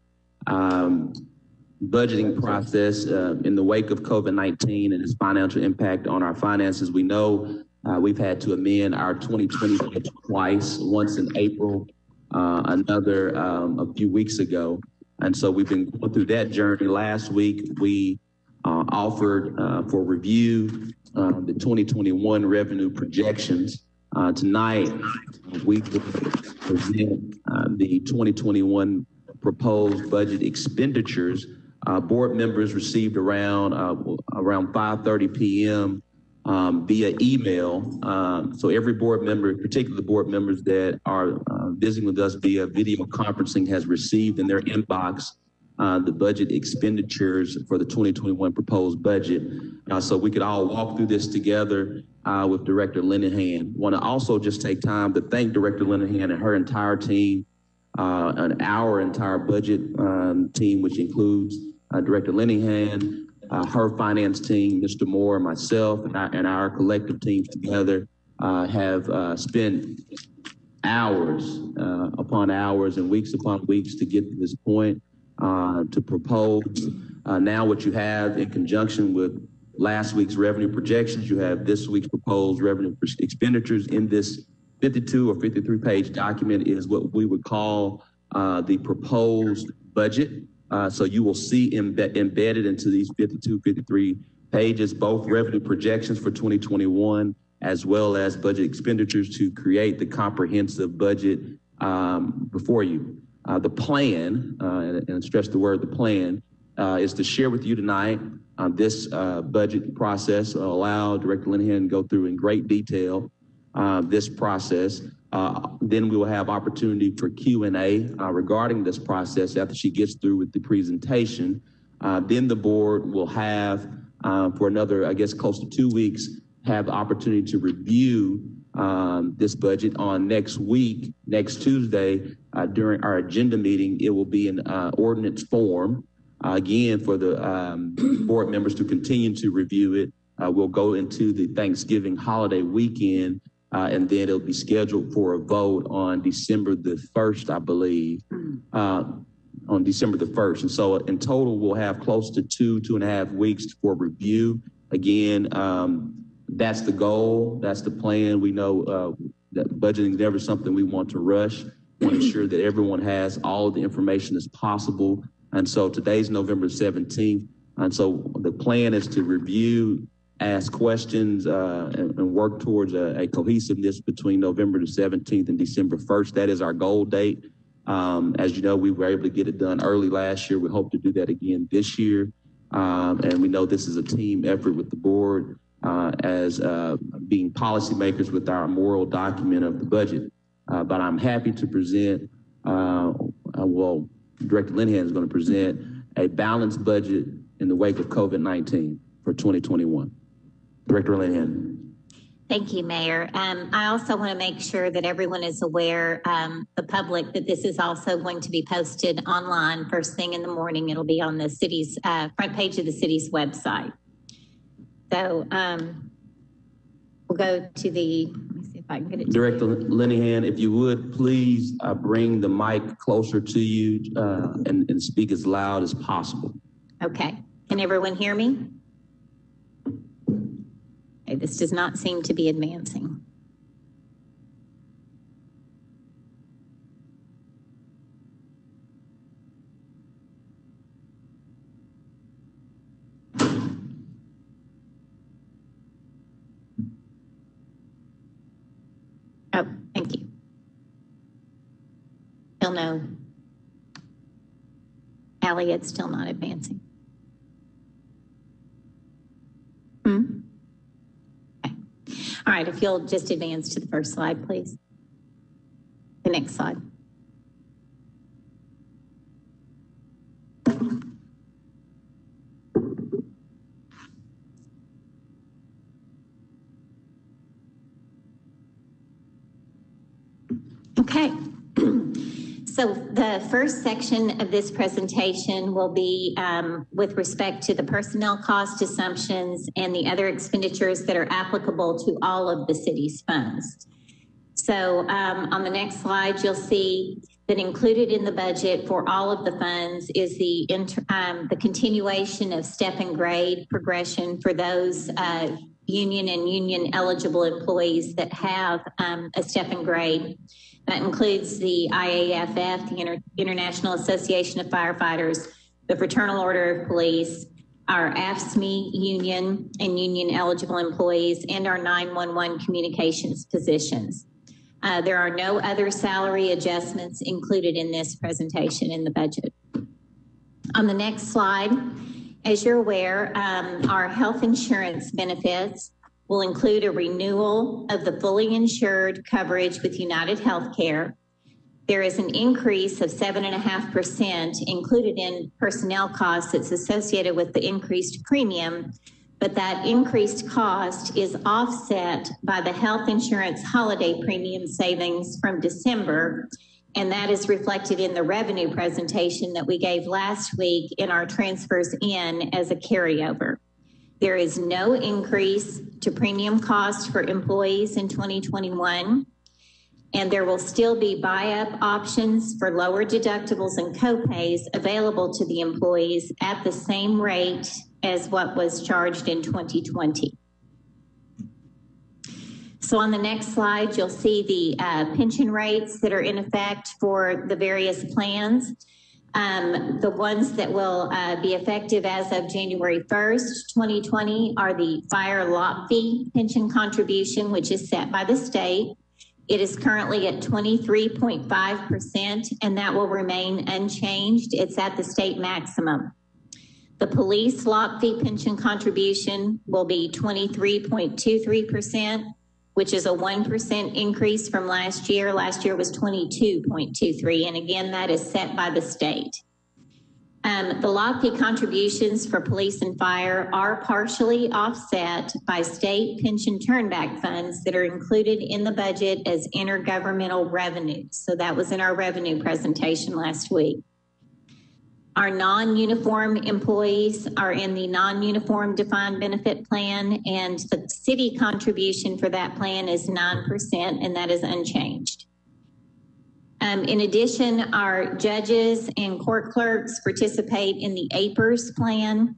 budgeting process in the wake of COVID-19 and its financial impact on our finances. We know we've had to amend our 2020 budget twice, once in April, another a few weeks ago. And so we've been going through that journey. Last week, we offered for review the 2021 revenue projections. Tonight, we present the 2021 proposed budget expenditures. Board members received around 5:30 p.m. Via email. So every board member, particularly the board members that are visiting with us via video conferencing, has received in their inbox the budget expenditures for the 2021 proposed budget. So we could all walk through this together with Director Linehan. Want to also just take time to thank Director Linehan and her entire team, and our entire budget team, which includes Director Linehan, her finance team, Mr. Moore, myself, and our collective teams together have spent hours upon hours and weeks upon weeks to get to this point, to propose. Now what you have in conjunction with last week's revenue projections, you have this week's proposed revenue expenditures in this 52 or 53 page document is what we would call the proposed budget. So you will see embedded into these 52, 53 pages, both revenue projections for 2021, as well as budget expenditures to create the comprehensive budget before you. The plan, and stress the word, the plan, is to share with you tonight this budget process. Allow Director Linehan to go through in great detail this process. Then we will have opportunity for Q&A regarding this process after she gets through with the presentation. Then the board will have, for another, I guess, close to 2 weeks, have the opportunity to review this budget on next week, next Tuesday, during our agenda meeting. It will be in ordinance form, again, for the board members to continue to review it. We'll go into the Thanksgiving holiday weekend, and then it'll be scheduled for a vote on December the 1st, I believe, on December the 1st. And so in total, we'll have close to 2.5 weeks for review. Again, that's the goal. That's the plan. We know that budgeting is never something we want to rush. We want to ensure that everyone has all of the information as possible. And so today's November 17th. And so the plan is to review, ask questions, and work towards a cohesiveness between November the 17th and December 1st. That is our goal date. As you know, we were able to get it done early last year. We hope to do that again this year. And we know this is a team effort with the board as being policymakers with our moral document of the budget. But I'm happy to present, well, Director Linehan is going to present a balanced budget in the wake of COVID-19 for 2021. Director Linehan. Thank you, Mayor. I also want to make sure that everyone is aware, the public, that this is also going to be posted online first thing in the morning. It'll be on the city's front page of the city's website. So we'll go to the, let me see if I can get it. Director Linehan, if you would, please bring the mic closer to you and speak as loud as possible. Okay. Can everyone hear me? Okay, this does not seem to be advancing. Oh, thank you. Still no. Allie, it's still not advancing. Okay. All right, if you'll just advance to the first slide, please. The next slide. Okay. So the first section of this presentation will be with respect to the personnel cost assumptions and the other expenditures that are applicable to all of the city's funds. So on the next slide, you'll see that included in the budget for all of the funds is the continuation of step and grade progression for those union and union eligible employees that have a step and grade. That includes the IAFF, the International Association of Firefighters, the Fraternal Order of Police, our AFSCME union and union eligible employees, and our 911 communications positions. There are no other salary adjustments included in this presentation in the budget. On the next slide, as you're aware, our health insurance benefits will include a renewal of the fully insured coverage with United Healthcare. There is an increase of 7.5% included in personnel costs that's associated with the increased premium, but that increased cost is offset by the health insurance holiday premium savings from December, and that is reflected in the revenue presentation that we gave last week in our transfers in as a carryover. There is no increase to premium cost for employees in 2021, and there will still be buy-up options for lower deductibles and copays available to the employees at the same rate as what was charged in 2020. So on the next slide, you'll see the pension rates that are in effect for the various plans. The ones that will be effective as of January 1st, 2020 are the fire lot fee pension contribution, which is set by the state. It is currently at 23.5%, and that will remain unchanged. It's at the state maximum. The police lot fee pension contribution will be 23.23%, which is a 1% increase from last year. Last year was 22.23%, and again, that is set by the state. The lot fee contributions for police and fire are partially offset by state pension turnback funds that are included in the budget as intergovernmental revenues. So that was in our revenue presentation last week. Our non-uniform employees are in the non-uniform defined benefit plan, and the city contribution for that plan is 9%, and that is unchanged. In addition, our judges and court clerks participate in the APERS plan.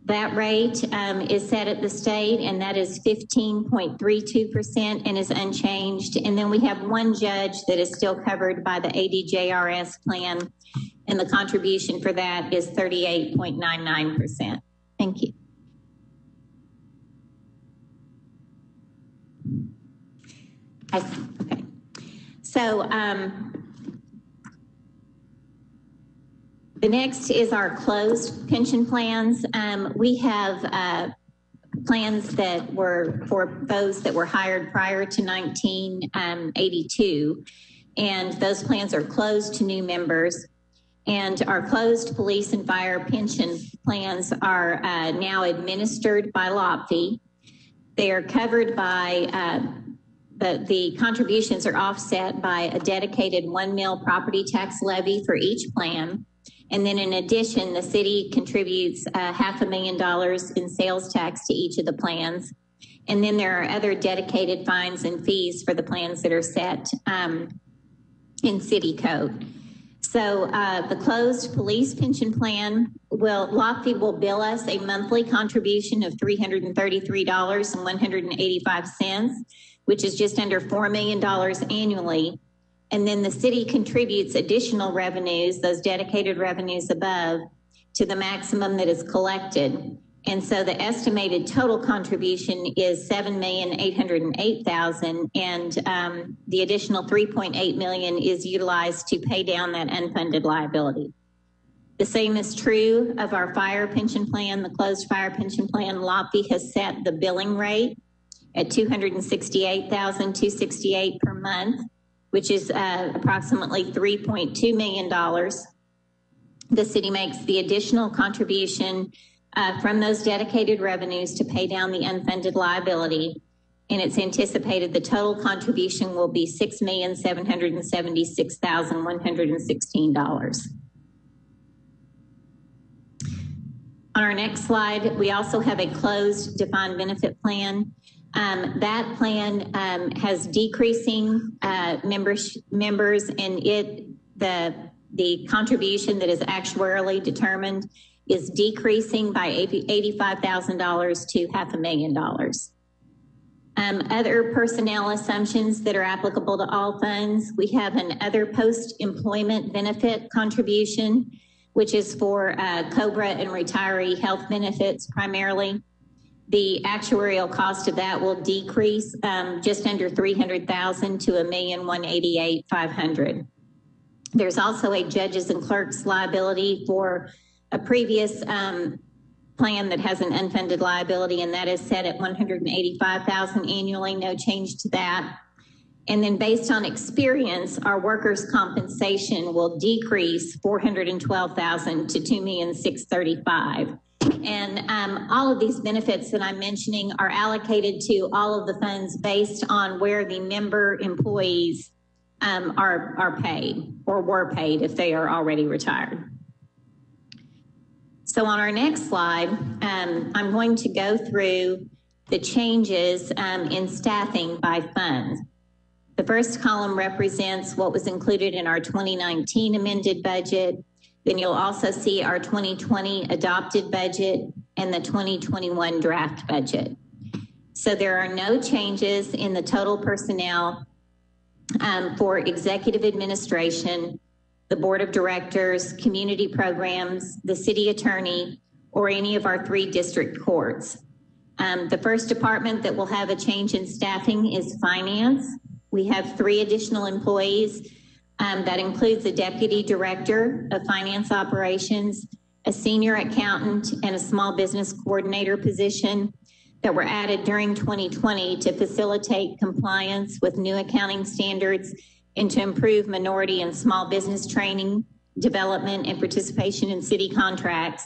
That rate is set at the state, and that is 15.32% and is unchanged. And then we have one judge that is still covered by the ADJRS plan, and the contribution for that is 38.99%. Thank you. Okay. So the next is our closed pension plans. We have plans that were for those that were hired prior to 1982, and those plans are closed to new members. And our closed police and fire pension plans are now administered by LOPFI. They are covered by, the contributions are offset by a dedicated $1 mil property tax levy for each plan. And then in addition, the city contributes $500,000 in sales tax to each of the plans. And then there are other dedicated fines and fees for the plans that are set in city code. So the closed police pension plan LOPFI will bill us a monthly contribution of $333.185, which is just under $4 million annually. And then the city contributes additional revenues, those dedicated revenues above, to the maximum that is collected. And so the estimated total contribution is $7,808,000, and the additional $3.8 million is utilized to pay down that unfunded liability. The same is true of our fire pension plan, the closed fire pension plan. LOPFI has set the billing rate at $268,268 per month, which is approximately $3.2 million. The city makes the additional contribution from those dedicated revenues to pay down the unfunded liability. and it's anticipated the total contribution will be $6,776,116. On our next slide, we also have a closed defined benefit plan. That plan has decreasing members, and the contribution that is actuarially determined is decreasing by $85,000 to $500,000. Other personnel assumptions that are applicable to all funds, we have an other post-employment benefit contribution, which is for COBRA and retiree health benefits primarily. The actuarial cost of that will decrease just under $300,000 to $1,188,500. There's also a judges and clerks liability for a previous plan that has an unfunded liability, and that is set at $185,000 annually, no change to that. And then based on experience, our workers' compensation will decrease $412,000 to $2,635,000. And all of these benefits that I'm mentioning are allocated to all of the funds based on where the member employees are paid or were paid if they are already retired. So on our next slide, I'm going to go through the changes in staffing by fund. The first column represents what was included in our 2019 amended budget. Then you'll also see our 2020 adopted budget and the 2021 draft budget. So there are no changes in the total personnel for executive administration, the board of directors, community programs, the city attorney, or any of our 3 district courts. The first department that will have a change in staffing is finance. We have 3 additional employees. That includes a deputy director of finance operations, a senior accountant, and a small business coordinator position that were added during 2020 to facilitate compliance with new accounting standards and to improve minority and small business training, development, and participation in city contracts.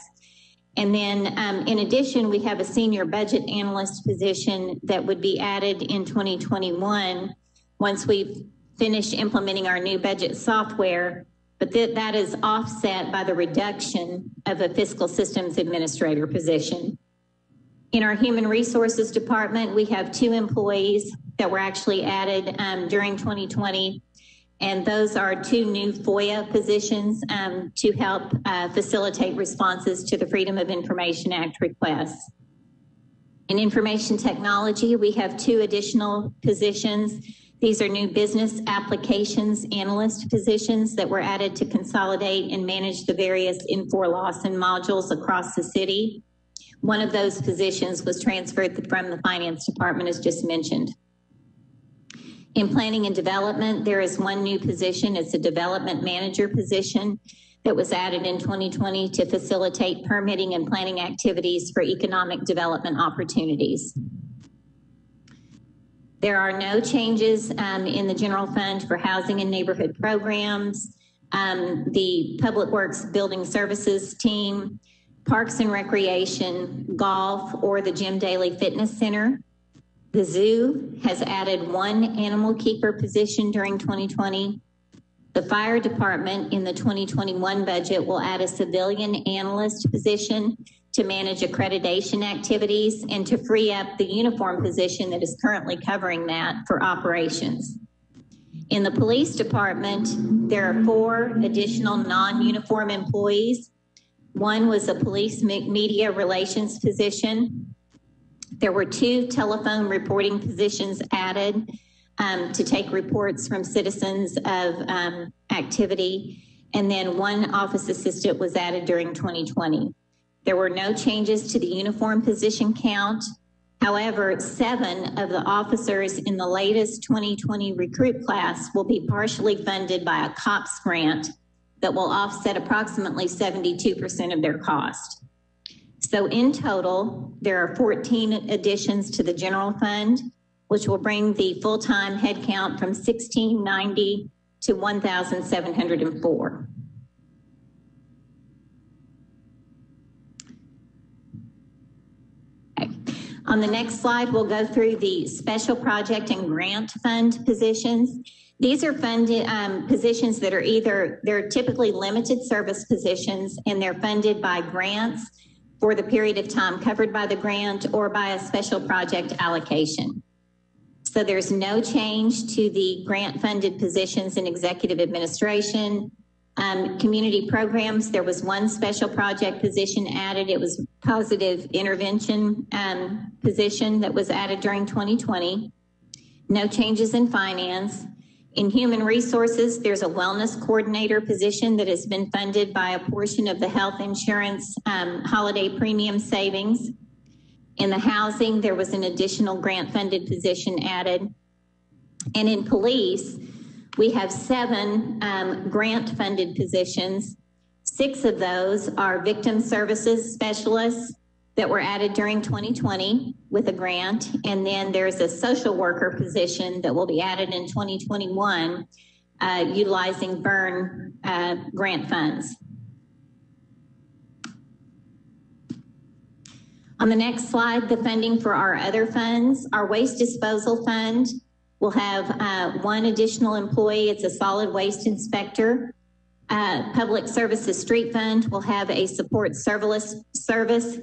And then in addition, we have a senior budget analyst position that would be added in 2021 once we've finished implementing our new budget software, but that is offset by the reduction of a fiscal systems administrator position. In our human resources department, we have 2 employees that were actually added during 2020, and those are 2 new FOIA positions to help facilitate responses to the Freedom of Information Act requests. In information technology, we have 2 additional positions. These are new business applications analyst positions that were added to consolidate and manage the various Infor-Lawson modules across the city. One of those positions was transferred from the finance department, as just mentioned. In planning and development, there is 1 new position. It's a development manager position that was added in 2020 to facilitate permitting and planning activities for economic development opportunities. There are no changes in the general fund for housing and neighborhood programs, the Public Works Building Services team, Parks and Recreation, golf, or the Jim Daly Fitness Center. The zoo has added 1 animal keeper position during 2020. The fire department in the 2021 budget will add a civilian analyst position to manage accreditation activities and to free up the uniform position that is currently covering that for operations. In the police department, there are 4 additional non-uniform employees. 1 was a police media relations position. There were 2 telephone reporting positions added to take reports from citizens of activity, and then 1 office assistant was added during 2020. There were no changes to the uniform position count. However, 7 of the officers in the latest 2020 recruit class will be partially funded by a COPS grant that will offset approximately 72% of their cost. So in total, there are 14 additions to the general fund, which will bring the full-time headcount from 1,690 to 1,704. On the next slide, we'll go through the special project and grant fund positions. These are funded positions that are they're typically limited service positions, and they're funded by grants for the period of time covered by the grant or by a special project allocation. So there's no change to the grant funded positions in executive administration. Community programs, there was one special project position added. It was positive intervention position that was added during 2020. No changes in finance. In human resources, there's a wellness coordinator position that has been funded by a portion of the health insurance holiday premium savings. In the housing, there was an additional grant funded position added. And in police, we have 7 grant funded positions. 6 of those are victim services specialists that were added during 2020 with a grant. And then there's a social worker position that will be added in 2021 utilizing burn grant funds. On the next slide, the funding for our other funds, our waste disposal fund will have 1 additional employee. It's a solid waste inspector. Public Services Street Fund will have a support service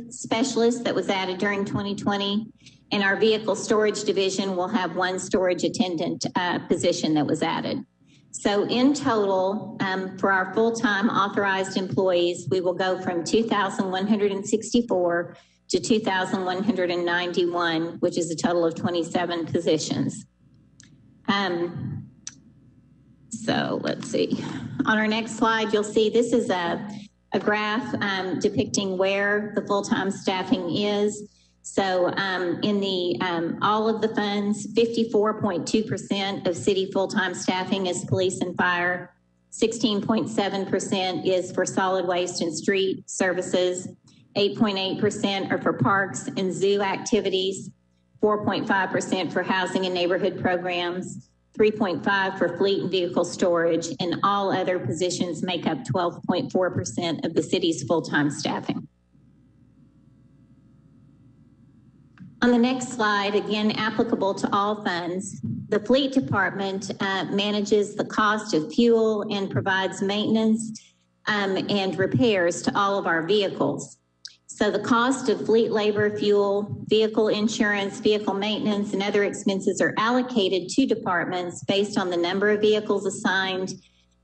specialist that was added during 2020. And our vehicle storage division will have 1 storage attendant position that was added. So in total, for our full-time authorized employees, we will go from 2,164 to 2,191, which is a total of 27 positions. So let's see. On our next slide, you'll see this is a graph depicting where the full-time staffing is. So in the all of the funds, 54.2% of city full-time staffing is police and fire. 16.7% is for solid waste and street services. 8.8% are for parks and zoo activities. 4.5% for housing and neighborhood programs. 3.5% for fleet and vehicle storage, and all other positions make up 12.4% of the city's full-time staffing. On the next slide, again, applicable to all funds, the fleet department manages the cost of fuel and provides maintenance and repairs to all of our vehicles. So the cost of fleet labor, fuel, vehicle insurance, vehicle maintenance, and other expenses are allocated to departments based on the number of vehicles assigned,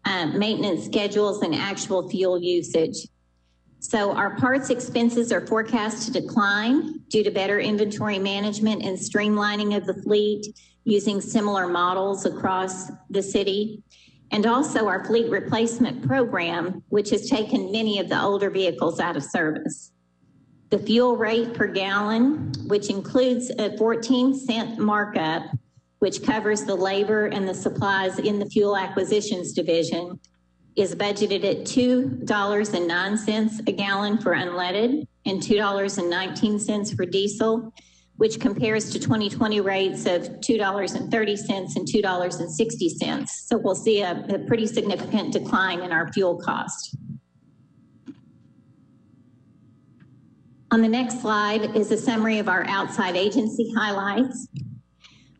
maintenance schedules, and actual fuel usage. So our parts expenses are forecast to decline due to better inventory management and streamlining of the fleet using similar models across the city. And also our fleet replacement program, which has taken many of the older vehicles out of service. The fuel rate per gallon, which includes a 14-cent markup, which covers the labor and the supplies in the fuel acquisitions division, is budgeted at $2.09 a gallon for unleaded and $2.19 for diesel, which compares to 2020 rates of $2.30 and $2.60. So we'll see a pretty significant decline in our fuel cost. On the next slide is a summary of our outside agency highlights.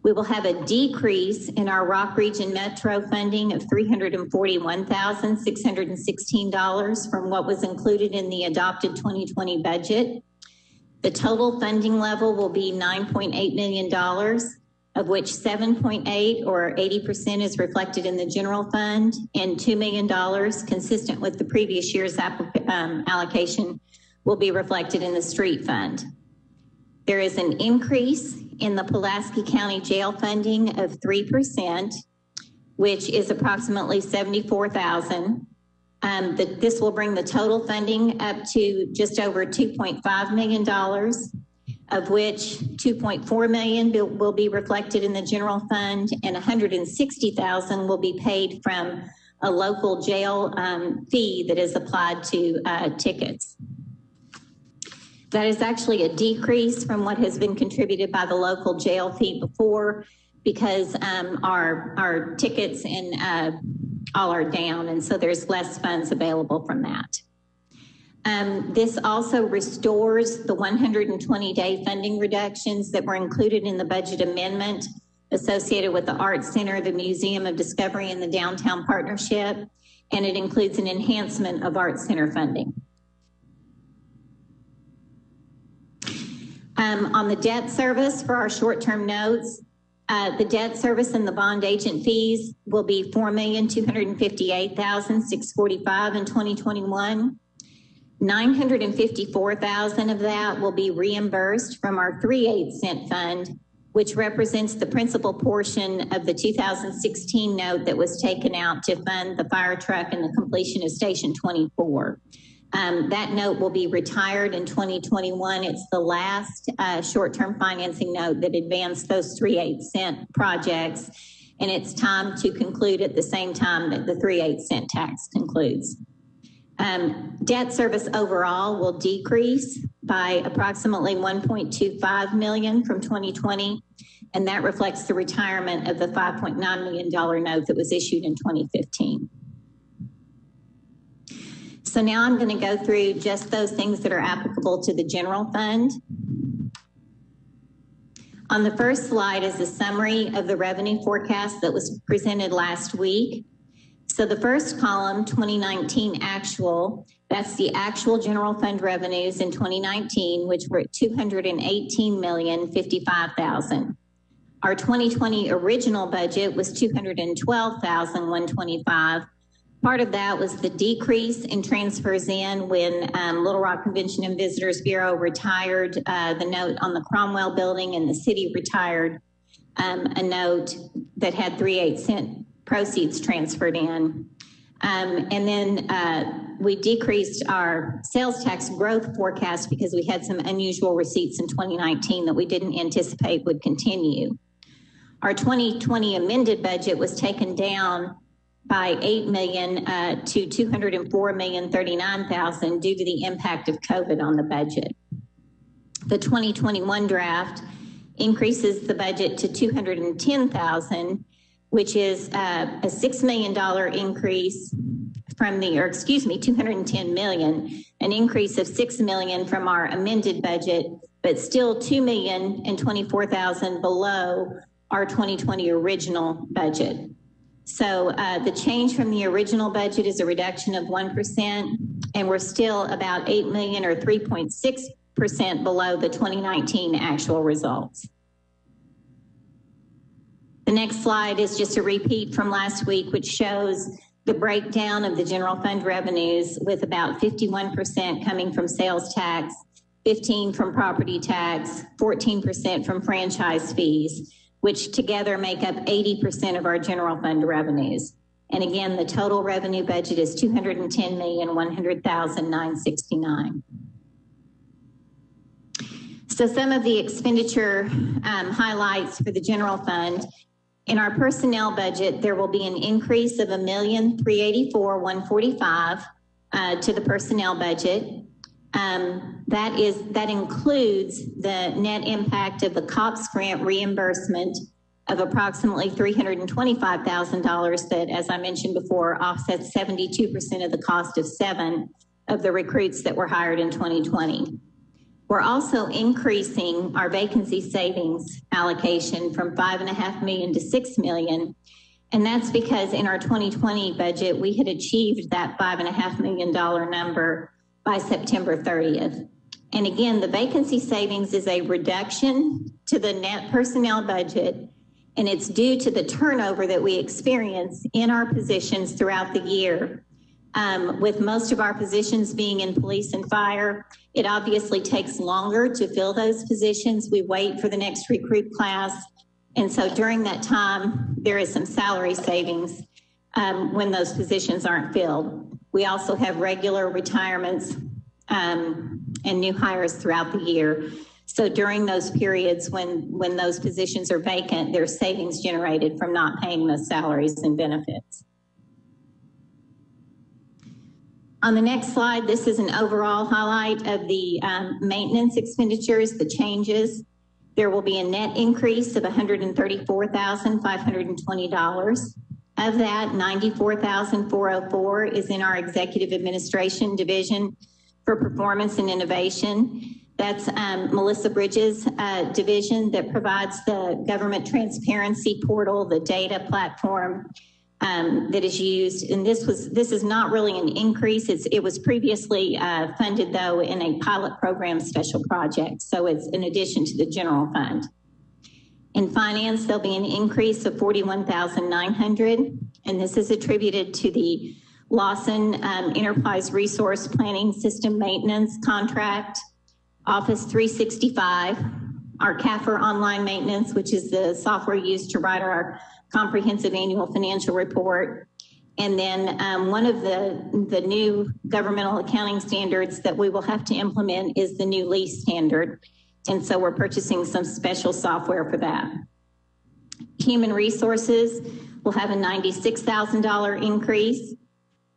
We will have a decrease in our Rock Region Metro funding of $341,616 from what was included in the adopted 2020 budget. The total funding level will be $9.8 million, of which 7.8 or 80% is reflected in the general fund, and $2 million, consistent with the previous year's allocation, will be reflected in the street fund. There is an increase in the Pulaski County Jail funding of 3%, which is approximately $74,000. This will bring the total funding up to just over $2.5 million, of which $2.4 million will be reflected in the general fund, and $160,000 will be paid from a local jail fee that is applied to tickets. That is actually a decrease from what has been contributed by the local jail fee before, because our tickets and all are down, and so there's less funds available from that. This also restores the 120-day funding reductions that were included in the budget amendment associated with the Art Center, the Museum of Discovery, and the Downtown Partnership, and it includes an enhancement of Art Center funding. On the debt service for our short-term notes, the debt service and the bond agent fees will be $4,258,645 in 2021. $954,000 of that will be reimbursed from our 3/8 cent fund, which represents the principal portion of the 2016 note that was taken out to fund the fire truck and the completion of Station 24. That note will be retired in 2021. It's the last short-term financing note that advanced those 3/8 cent projects, and it's time to conclude at the same time that the 3/8 cent tax concludes. Debt service overall will decrease by approximately $1.25 million from 2020, and that reflects the retirement of the $5.9 million note that was issued in 2015. So now I'm going to go through just those things that are applicable to the general fund. On the first slide is a summary of the revenue forecast that was presented last week. So the first column, 2019 actual, that's the actual general fund revenues in 2019, which were at $218,055,000. Our 2020 original budget was $212,125. Part of that was the decrease in transfers in when Little Rock Convention and Visitors Bureau retired the note on the Cromwell building, and the city retired a note that had 3/8 cent proceeds transferred in. And then we decreased our sales tax growth forecast because we had some unusual receipts in 2019 that we didn't anticipate would continue. Our 2020 amended budget was taken down by $8 million to $204,039,000 due to the impact of COVID on the budget. The 2021 draft increases the budget to $210,000, which is a $6 million increase from the, or excuse me, $210 million, an increase of $6 million from our amended budget, but still $2,024,000 below our 2020 original budget. So the change from the original budget is a reduction of 1%, and we're still about $8 million or 3.6% below the 2019 actual results. The next slide is just a repeat from last week, which shows the breakdown of the general fund revenues, with about 51% coming from sales tax, 15% from property tax, 14% from franchise fees, which together make up 80% of our general fund revenues. And again, the total revenue budget is $210,100,969. So some of the expenditure highlights for the general fund. In our personnel budget, there will be an increase of $1,384,145 to the personnel budget. That includes the net impact of the COPS grant reimbursement of approximately $325,000 that, as I mentioned before, offsets 72% of the cost of 7 of the recruits that were hired in 2020. We're also increasing our vacancy savings allocation from $5.5 million to $6 million. And that's because in our 2020 budget, we had achieved that $5.5 million number by September 30th. And again, the vacancy savings is a reduction to the net personnel budget, and it's due to the turnover that we experience in our positions throughout the year. With most of our positions being in police and fire, it obviously takes longer to fill those positions. We wait for the next recruit class. And so during that time, there is some salary savings when those positions aren't filled. We also have regular retirements and new hires throughout the year. So during those periods when those positions are vacant, there's savings generated from not paying those salaries and benefits. On the next slide, this is an overall highlight of the maintenance expenditures, the changes. There will be a net increase of $134,520. Of that, $94,404 is in our executive administration division for for performance and innovation. That's Melissa Bridges' division that provides the government transparency portal, the data platform that is used. And this is not really an increase. It was previously funded though in a pilot program special project. So it's in addition to the general fund. In finance, there'll be an increase of $41,900, and this is attributed to the Lawson Enterprise Resource Planning System Maintenance Contract, Office 365, our CAFR online maintenance, which is the software used to write our comprehensive annual financial report. And then one of the new governmental accounting standards that we will have to implement is the new lease standard. And so we're purchasing some special software for that. Human resources will have a $96,000 increase.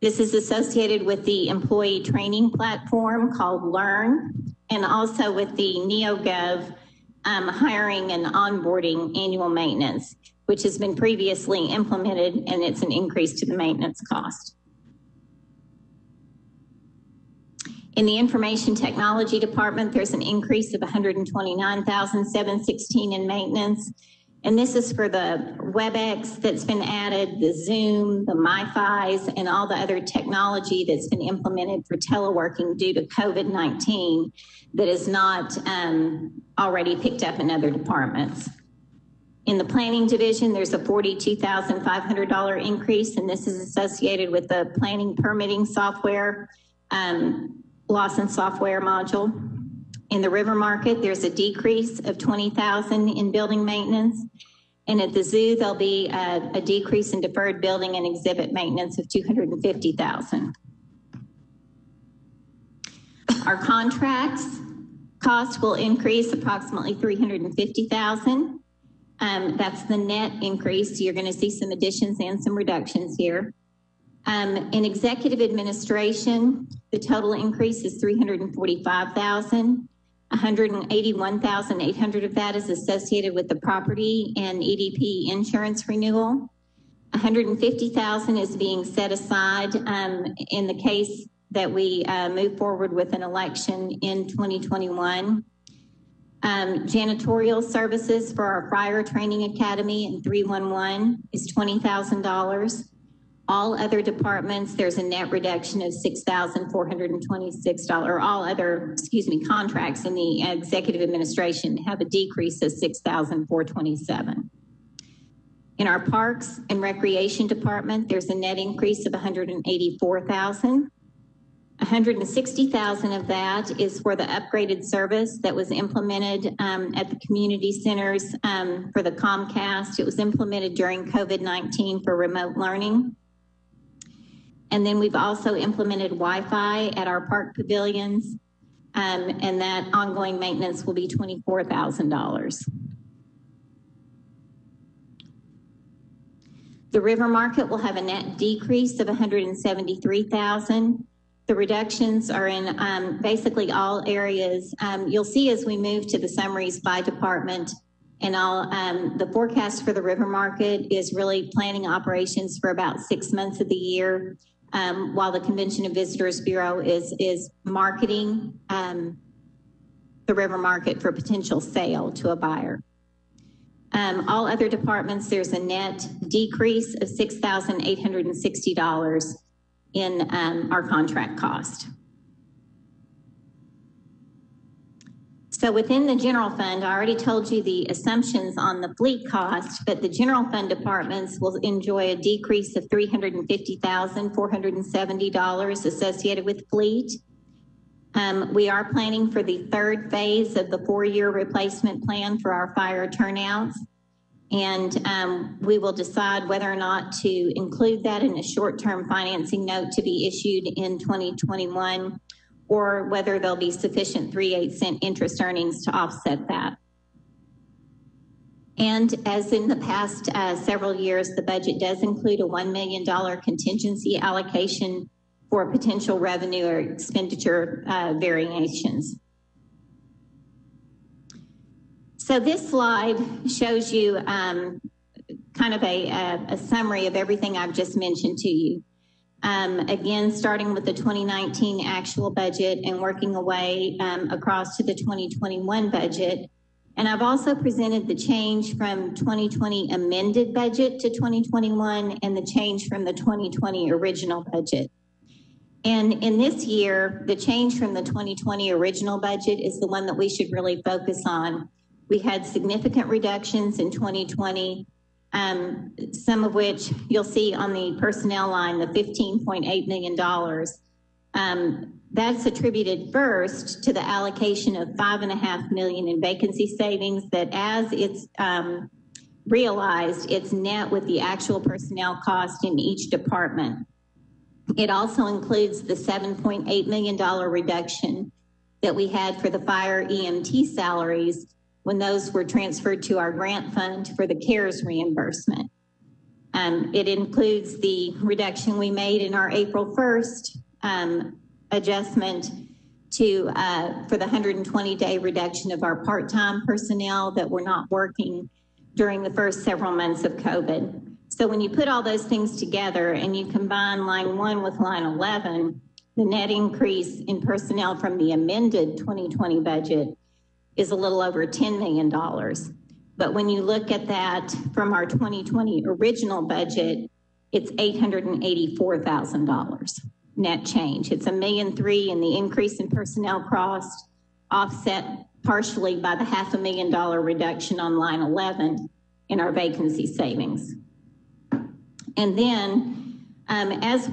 This is associated with the employee training platform called Learn, and also with the NeoGov hiring and onboarding annual maintenance, which has been previously implemented, and it's an increase to the maintenance cost. In the information technology department, there's an increase of $129,716 in maintenance. And this is for the WebEx that's been added, the Zoom, the MiFis, and all the other technology that's been implemented for teleworking due to COVID-19 that is not already picked up in other departments. In the planning division, there's a $42,500 increase, and this is associated with the planning permitting software, Lawson software module. In the river market, there's a decrease of $20,000 in building maintenance. And at the zoo, there'll be a decrease in deferred building and exhibit maintenance of $250,000. Our contracts cost will increase approximately $350,000. That's the net increase. You're going to see some additions and some reductions here. In executive administration, the total increase is $345,000. $181,800 of that is associated with the property and EDP insurance renewal. $150,000 is being set aside in the case that we move forward with an election in 2021. Janitorial services for our fire training academy in 311 is $20,000. All other departments, there's a net reduction of $6,426, or all other, contracts in the executive administration have a decrease of $6,427. In our parks and recreation department, there's a net increase of $184,000. $160,000 of that is for the upgraded service that was implemented at the community centers for the Comcast. It was implemented during COVID-19 for remote learning. And then we've also implemented Wi-Fi at our park pavilions, and that ongoing maintenance will be $24,000. The river market will have a net decrease of $173,000. The reductions are in basically all areas. You'll see as we move to the summaries by department, and the forecast for the river market is really planning operations for about 6 months of the year, while the Convention and Visitors Bureau is marketing the river market for potential sale to a buyer. All other departments, there's a net decrease of $6,860 in our contract cost. So within the general fund, I already told you the assumptions on the fleet cost, but the general fund departments will enjoy a decrease of $350,470 associated with fleet. We are planning for the third phase of the 4-year replacement plan for our fire turnouts. And we will decide whether or not to include that in a short-term financing note to be issued in 2021, or whether there'll be sufficient 3/8 interest earnings to offset that. And as in the past several years, the budget does include a $1 million contingency allocation for potential revenue or expenditure variations. So this slide shows you kind of a summary of everything I've just mentioned to you. Again, starting with the 2019 actual budget and working away across to the 2021 budget. And I've also presented the change from 2020 amended budget to 2021 and the change from the 2020 original budget. And in this year, the change from the 2020 original budget is the one that we should really focus on. We had significant reductions in 2020, some of which you'll see on the personnel line, the $15.8 million. That's attributed first to the allocation of $5.5 million in vacancy savings that as it's realized, it's net with the actual personnel cost in each department. It also includes the $7.8 million reduction that we had for the fire EMT salaries when those were transferred to our grant fund for the CARES reimbursement. It includes the reduction we made in our April 1st adjustment to for the 120-day reduction of our part-time personnel that were not working during the first several months of COVID. So when you put all those things together and you combine line 1 with line 11, the net increase in personnel from the amended 2020 budget is a little over $10 million. But when you look at that from our 2020 original budget, it's $884,000 net change. It's $1.3 million in the increase in personnel cost, offset partially by the $500,000 reduction on line 11 in our vacancy savings. And then as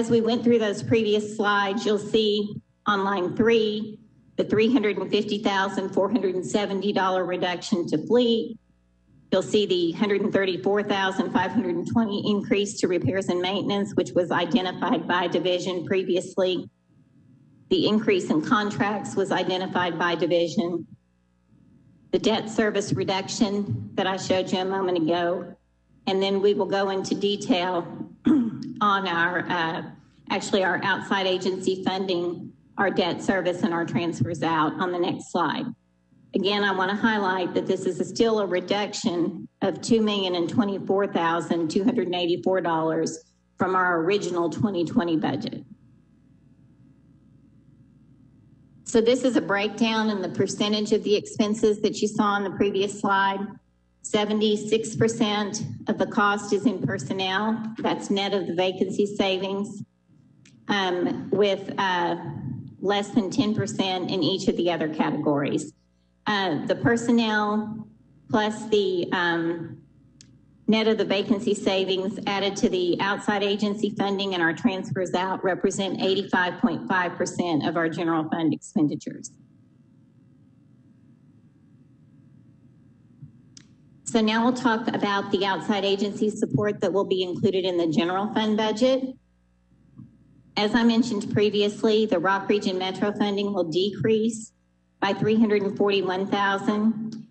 we went through those previous slides, you'll see on line 3, the $350,470 reduction to fleet. You'll see the $134,520 increase to repairs and maintenance, which was identified by division previously. The increase in contracts was identified by division. The debt service reduction that I showed you a moment ago. And then we will go into detail on our, actually our outside agency funding, our debt service and our transfers out on the next slide. Again, I want to highlight that this is still a reduction of $2,024,284 from our original 2020 budget. So this is a breakdown in the percentage of the expenses that you saw on the previous slide. 76% of the cost is in personnel. That's net of the vacancy savings, with less than 10% in each of the other categories. The personnel plus the net of the vacancy savings added to the outside agency funding and our transfers out represent 85.5% of our general fund expenditures. So now we'll talk about the outside agency support that will be included in the general fund budget. As I mentioned previously, the Rock Region Metro funding will decrease by $341,000.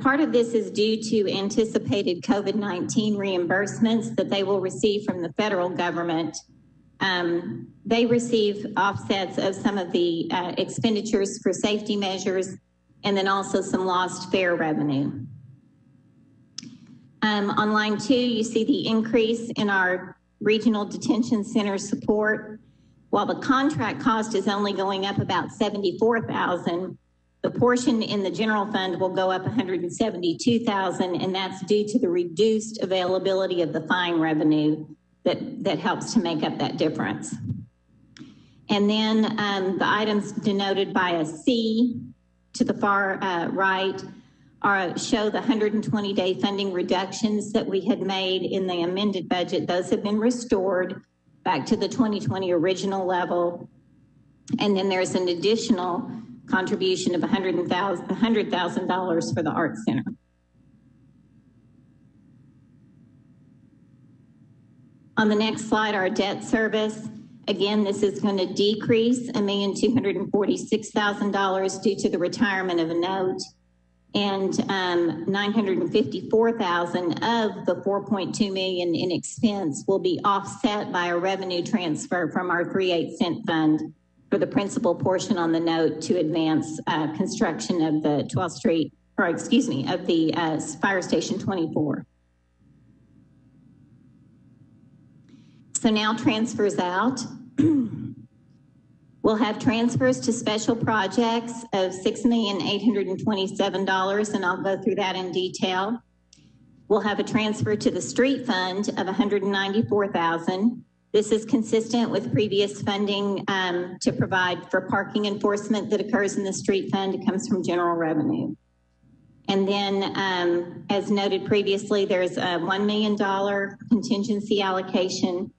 Part of this is due to anticipated COVID-19 reimbursements that they will receive from the federal government. They receive offsets of some of the expenditures for safety measures and then also some lost fare revenue. On line 2, you see the increase in our regional detention center support. While the contract cost is only going up about $74,000, the portion in the general fund will go up $172,000, and that's due to the reduced availability of the fine revenue that helps to make up that difference. And then the items denoted by a C to the far right show the 120-day funding reductions that we had made in the amended budget. Those have been restored back to the 2020 original level. And then there's an additional contribution of $100,000 for the Arts Center. On the next slide, our debt service. Again, this is going to decrease $1,246,000 due to the retirement of a note, and $954,000 of the $4.2 million in expense will be offset by a revenue transfer from our 3/8 cent fund for the principal portion on the note to advance construction of the 12th Street, or excuse me, of the Fire Station 24. So now transfers out. We'll have transfers to special projects of $6,827, and I'll go through that in detail. We'll have a transfer to the street fund of $194,000. This is consistent with previous funding to provide for parking enforcement that occurs in the street fund. It comes from general revenue. And then, as noted previously, there's a $1 million contingency allocation,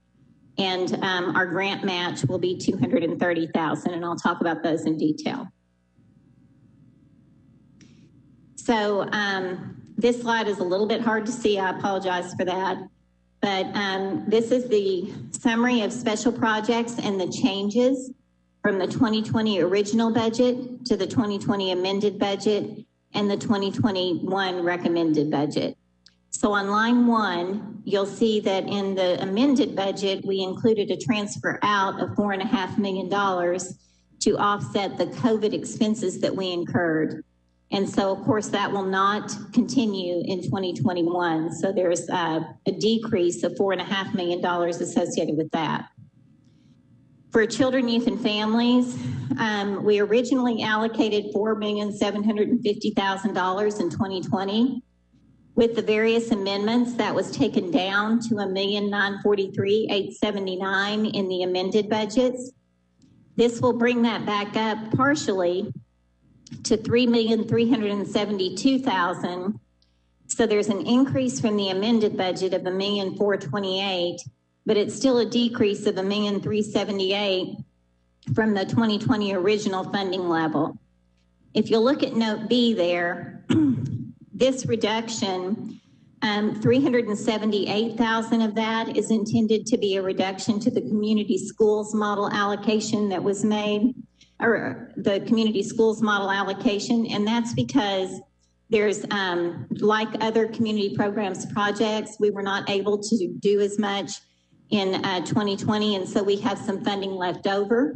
and our grant match will be $230,000, and I'll talk about those in detail. So this slide is a little bit hard to see. I apologize for that. But this is the summary of special projects and the changes from the 2020 original budget to the 2020 amended budget and the 2021 recommended budget. So on line 1, you'll see that in the amended budget, we included a transfer out of $4.5 million to offset the COVID expenses that we incurred. And so, of course, that will not continue in 2021. So there's a decrease of $4.5 million associated with that. For children, youth, and families, we originally allocated $4,750,000 in 2020. With the various amendments, that was taken down to $1,943,879 in the amended budgets. This will bring that back up partially to $3,372,000. So there's an increase from the amended budget of $1,428,000, but it's still a decrease of $1,378,000 from the 2020 original funding level. If you look at note B there, this reduction, $378,000 of that is intended to be a reduction to the community schools model allocation that was made, or the community schools model allocation, and that's because there's, like other community programs projects, we were not able to do as much in 2020, and so we have some funding left over.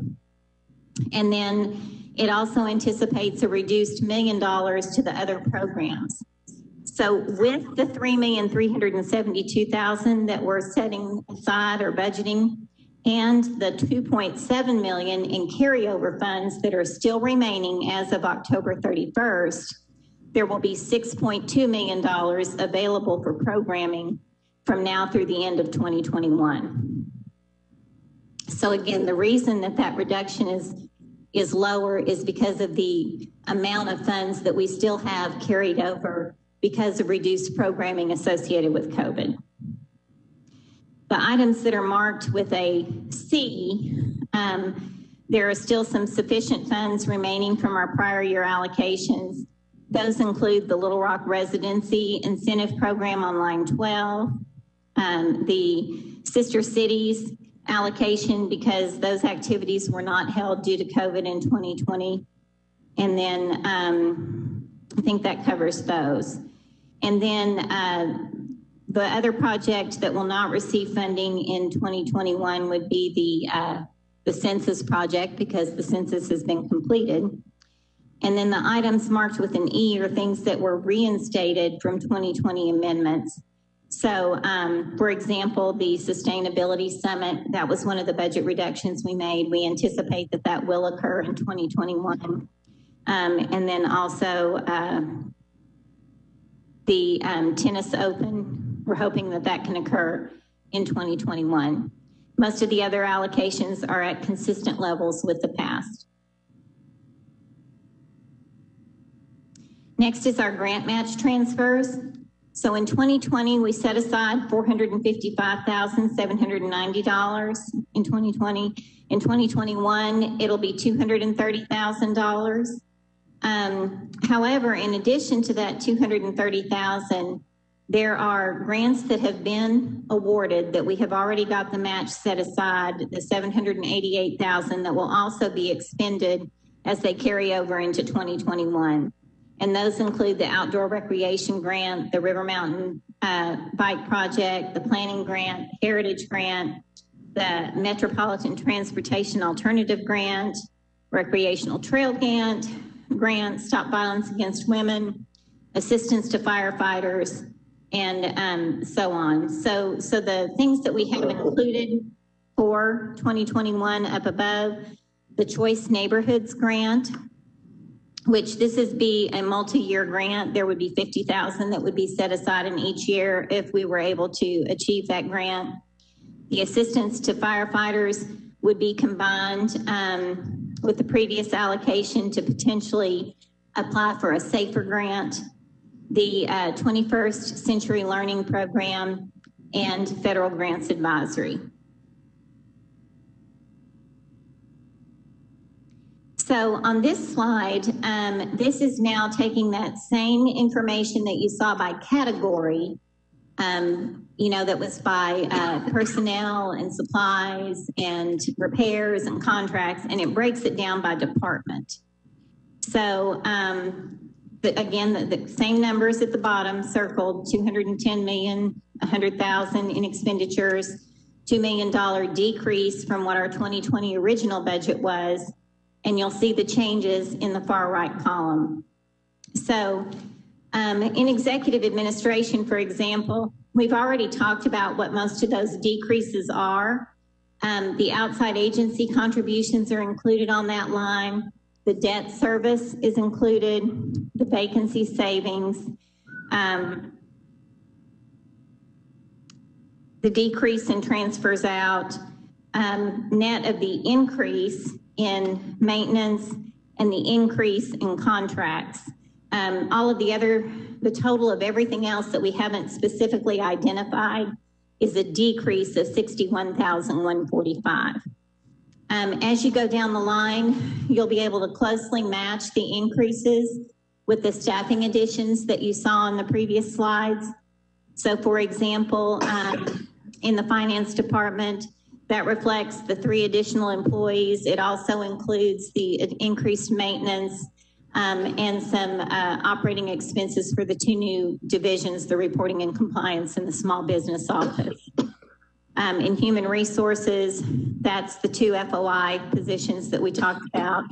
And then it also anticipates a reduced $1 million to the other programs. So with the $3,372,000 that we're setting aside or budgeting, and the $2.7 million in carryover funds that are still remaining as of October 31st, there will be $6.2 million available for programming from now through the end of 2021. So again, the reason that that reduction is lower is because of the amount of funds that we still have carried over because of reduced programming associated with COVID. The items that are marked with a C, there are still some sufficient funds remaining from our prior year allocations. Those include the Little Rock Residency Incentive Program on line 12, the Sister Cities allocation because those activities were not held due to COVID in 2020. And then I think that covers those. And then the other project that will not receive funding in 2021 would be the census project because the census has been completed. And then the items marked with an E are things that were reinstated from 2020 amendments. So, for example, the Sustainability Summit, that was one of the budget reductions we made. We anticipate that that will occur in 2021. And then also the Tennis Open, we're hoping that that can occur in 2021. Most of the other allocations are at consistent levels with the past. Next is our grant match transfers. So in 2020, we set aside $455,790 in 2020. In 2021, it'll be $230,000. However, in addition to that $230,000, there are grants that have been awarded that we have already got the match set aside, the $788,000 that will also be expended as they carry over into 2021. And those include the Outdoor Recreation Grant, the River Mountain Bike Project, the Planning Grant, Heritage Grant, the Metropolitan Transportation Alternative Grant, Recreational Trail Grant, Stop Violence Against Women, Assistance to Firefighters, and so on. So the things that we have included for 2021 up above, the Choice Neighborhoods Grant, which this is be a multi-year grant. There would be $50,000 that would be set aside in each year if we were able to achieve that grant. The assistance to firefighters would be combined with the previous allocation to potentially apply for a SAFER grant, the 21st Century Learning Program, and Federal Grants Advisory. So on this slide, this is now taking that same information that you saw by category, you know, that was by personnel and supplies and repairs and contracts, and it breaks it down by department. So again, the same numbers at the bottom circled: 210 million, 100,000 in expenditures, $2 million decrease from what our 2020 original budget was. And you'll see the changes in the far right column. So in executive administration, for example, we've already talked about what most of those decreases are. The outside agency contributions are included on that line. The debt service is included, the vacancy savings, the decrease in transfers out, net of the increase in maintenance and the increase in contracts. All of the total of everything else that we haven't specifically identified is a decrease of $61,145. As you go down the line, you'll be able to closely match the increases with the staffing additions that you saw on the previous slides. So for example, in the finance department, that reflects the 3 additional employees. It also includes the increased maintenance and some operating expenses for the 2 new divisions, the reporting and compliance and the small business office. In human resources, that's the 2 FOI positions that we talked about.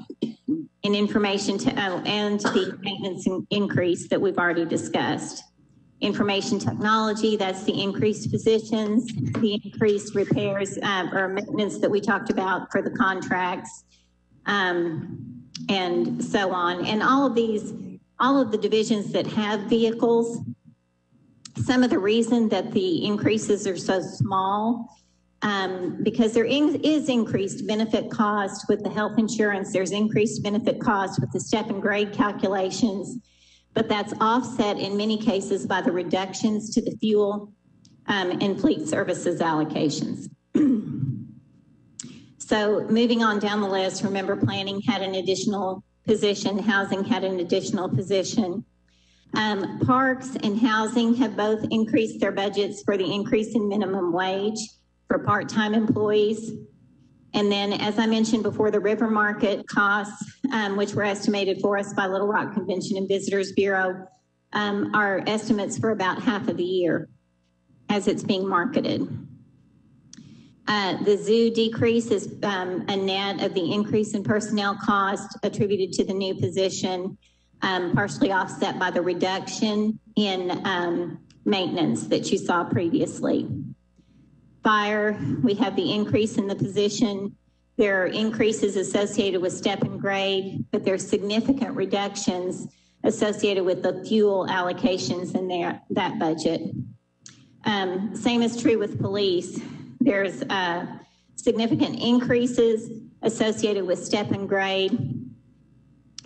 In information and the maintenance increase that we've already discussed. Information technology, that's the increased positions, the increased repairs or maintenance that we talked about for the contracts, and so on. And all of the divisions that have vehicles, some of the reason that the increases are so small, because there is increased benefit cost with the health insurance, there's increased benefit cost with the step and grade calculations, but that's offset in many cases by the reductions to the fuel and fleet services allocations. So moving on down the list, remember planning had an additional position, housing had an additional position. Parks and housing have both increased their budgets for the increase in minimum wage for part-time employees. And then, as I mentioned before, the river market costs, which were estimated for us by Little Rock Convention and Visitors Bureau, are estimates for about half of the year as it's being marketed. The zoo decrease is a net of the increase in personnel cost attributed to the new position, partially offset by the reduction in maintenance that you saw previously. Fire, we have the increase in the position. There are increases associated with step and grade, but there's significant reductions associated with the fuel allocations in that budget. Same is true with police. There's significant increases associated with step and grade,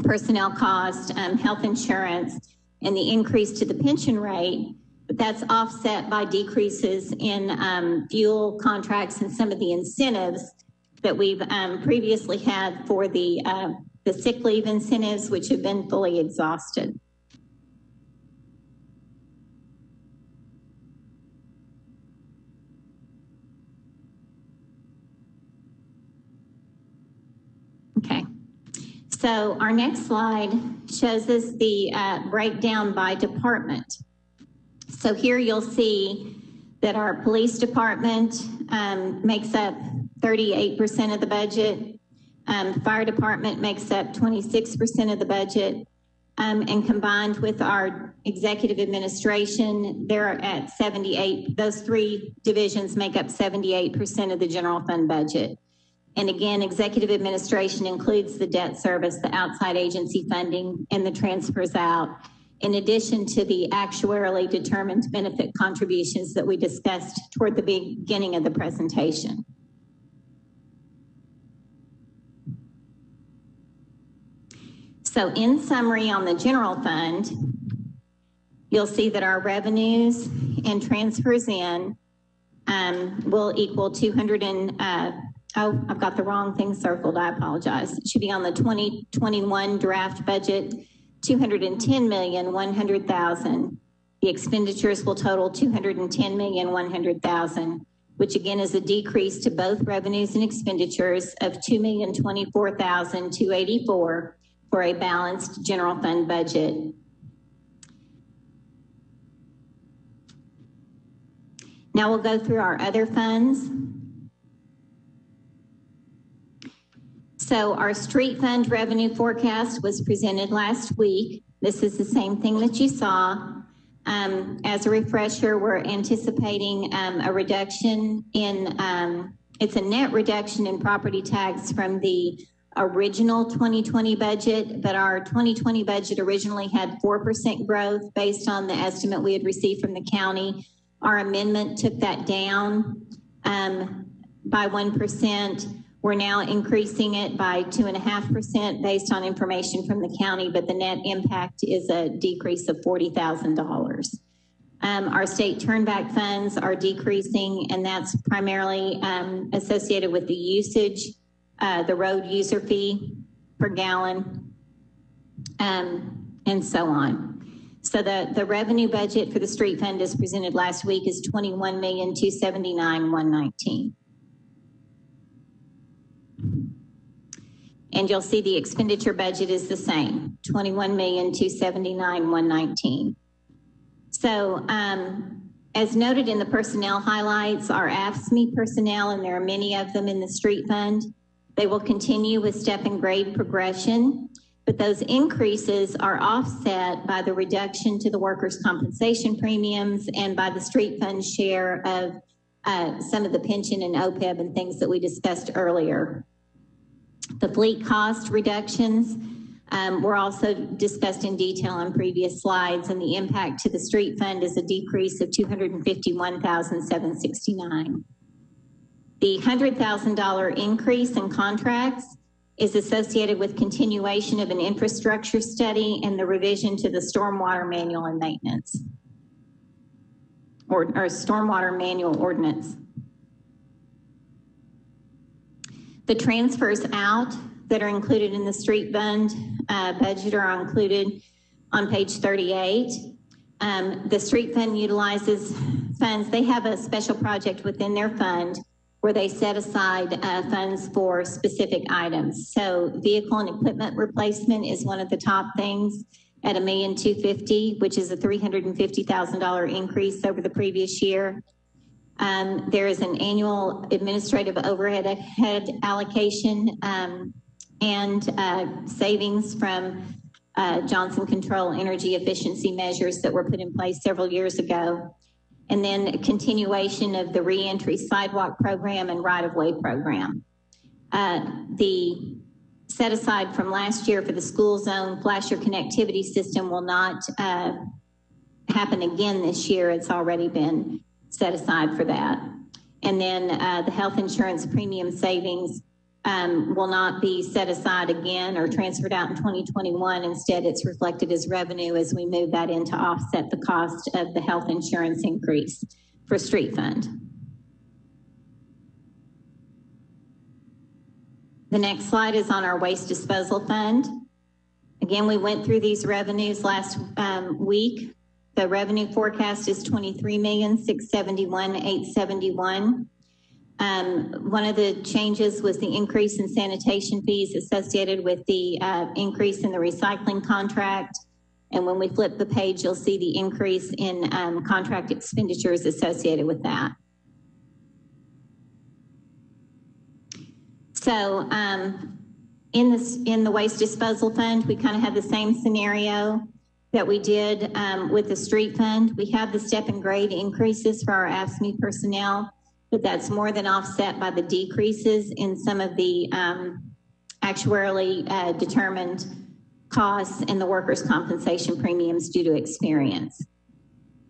personnel cost, health insurance, and the increase to the pension rate. But that's offset by decreases in fuel contracts and some of the incentives that we've previously had for the sick leave incentives, which have been fully exhausted. Okay. So our next slide shows us the breakdown by department. So here you'll see that our police department makes up 38% of the budget. Fire department makes up 26% of the budget. and combined with our executive administration, they're at 78. Those three divisions make up 78% of the general fund budget. And again, executive administration includes the debt service, the outside agency funding, and the transfers out, in addition to the actuarially determined benefit contributions that we discussed toward the beginning of the presentation. So in summary on the general fund, you'll see that our revenues and transfers in will equal 200 and, oh, I've got the wrong thing circled, I apologize. It should be on the 2021 draft budget, $210,100,000. The expenditures will total $210,100,000, which again is a decrease to both revenues and expenditures of $2,024,284 for a balanced general fund budget. Now we'll go through our other funds. So our street fund revenue forecast was presented last week. This is the same thing that you saw. As a refresher, we're anticipating a reduction in, it's a net reduction in property tax from the original 2020 budget, but our 2020 budget originally had 4% growth based on the estimate we had received from the county. Our amendment took that down by 1%. We're now increasing it by 2.5% based on information from the county, but the net impact is a decrease of $40,000. Our state turnback funds are decreasing, and that's primarily associated with the usage, the road user fee per gallon, and so on. So the revenue budget for the street fund as presented last week is $21,279,119. And you'll see the expenditure budget is the same, $21,279,119. So as noted in the personnel highlights, our AFSCME personnel, and there are many of them in the street fund, they will continue with step and grade progression, but those increases are offset by the reduction to the workers' compensation premiums and by the street fund share of some of the pension and OPEB and things that we discussed earlier. The fleet cost reductions were also discussed in detail on previous slides, and the impact to the street fund is a decrease of $251,769. The $100,000 increase in contracts is associated with continuation of an infrastructure study and the revision to the stormwater manual and maintenance, or stormwater manual ordinance. The transfers out that are included in the street fund budget are included on page 38. The street fund utilizes funds. They have a special project within their fund where they set aside funds for specific items. So vehicle and equipment replacement is one of the top things at $1,250,000, which is a $350,000 increase over the previous year. There is an annual administrative overhead allocation and savings from Johnson Control energy efficiency measures that were put in place several years ago. And then a continuation of the reentry sidewalk program and right-of-way program. The set aside from last year for the school zone flasher connectivity system will not happen again this year. It's already been set aside for that. And then the health insurance premium savings will not be set aside again or transferred out in 2021. Instead, it's reflected as revenue as we move that in to offset the cost of the health insurance increase for street fund. The next slide is on our waste disposal fund. Again, we went through these revenues last week. The revenue forecast is $23,671,871. One of the changes was the increase in sanitation fees associated with the increase in the recycling contract. And when we flip the page, you'll see the increase in contract expenditures associated with that. So In the waste disposal fund, we kind of have the same scenario that we did with the street fund. We have the step and grade increases for our AFSCME personnel, but that's more than offset by the decreases in some of the actuarially determined costs and the workers' compensation premiums due to experience.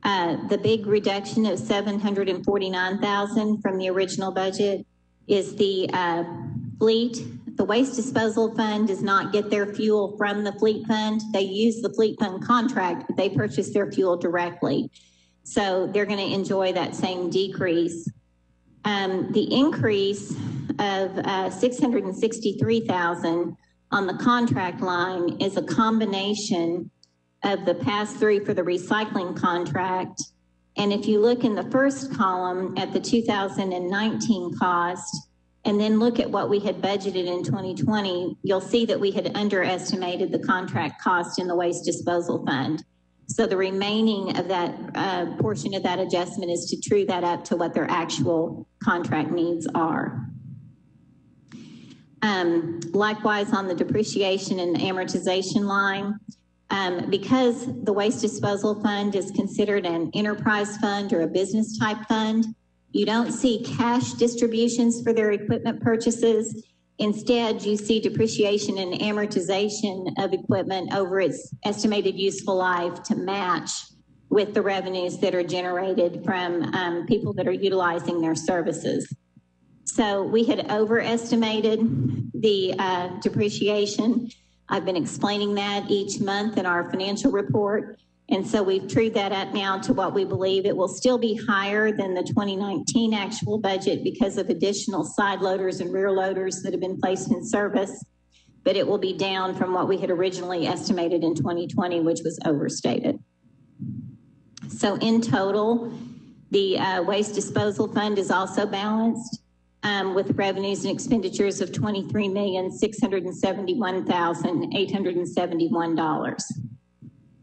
The big reduction of $749,000 from the original budget is the fleet. The waste disposal fund does not get their fuel from the fleet fund. They use the fleet fund contract, but they purchase their fuel directly. So they're going to enjoy that same decrease. The increase of $663,000 on the contract line is a combination of the pass-through for the recycling contract. And if you look in the first column at the 2019 cost, and then look at what we had budgeted in 2020, you'll see that we had underestimated the contract cost in the waste disposal fund. So the remaining of that portion of that adjustment is to true that up to what their actual contract needs are. Likewise, on the depreciation and amortization line, because the waste disposal fund is considered an enterprise fund or a business type fund, you don't see cash distributions for their equipment purchases. Instead, you see depreciation and amortization of equipment over its estimated useful life to match with the revenues that are generated from people that are utilizing their services. So we had overestimated the depreciation. I've been explaining that each month in our financial report. And so we've trued that up now to what we believe. It will still be higher than the 2019 actual budget because of additional side loaders and rear loaders that have been placed in service, but it will be down from what we had originally estimated in 2020, which was overstated. So in total, the waste disposal fund is also balanced with revenues and expenditures of $23,671,871.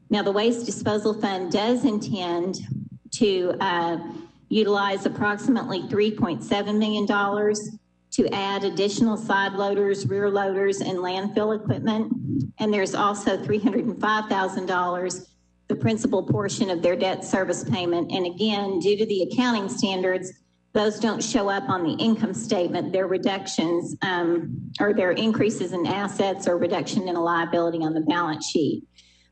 Now, the waste disposal fund does intend to utilize approximately $3.7 million to add additional side loaders, rear loaders, and landfill equipment. And there's also $305,000, the principal portion of their debt service payment. And again, due to the accounting standards, those don't show up on the income statement. They're reductions or they're increases in assets or reduction in a liability on the balance sheet.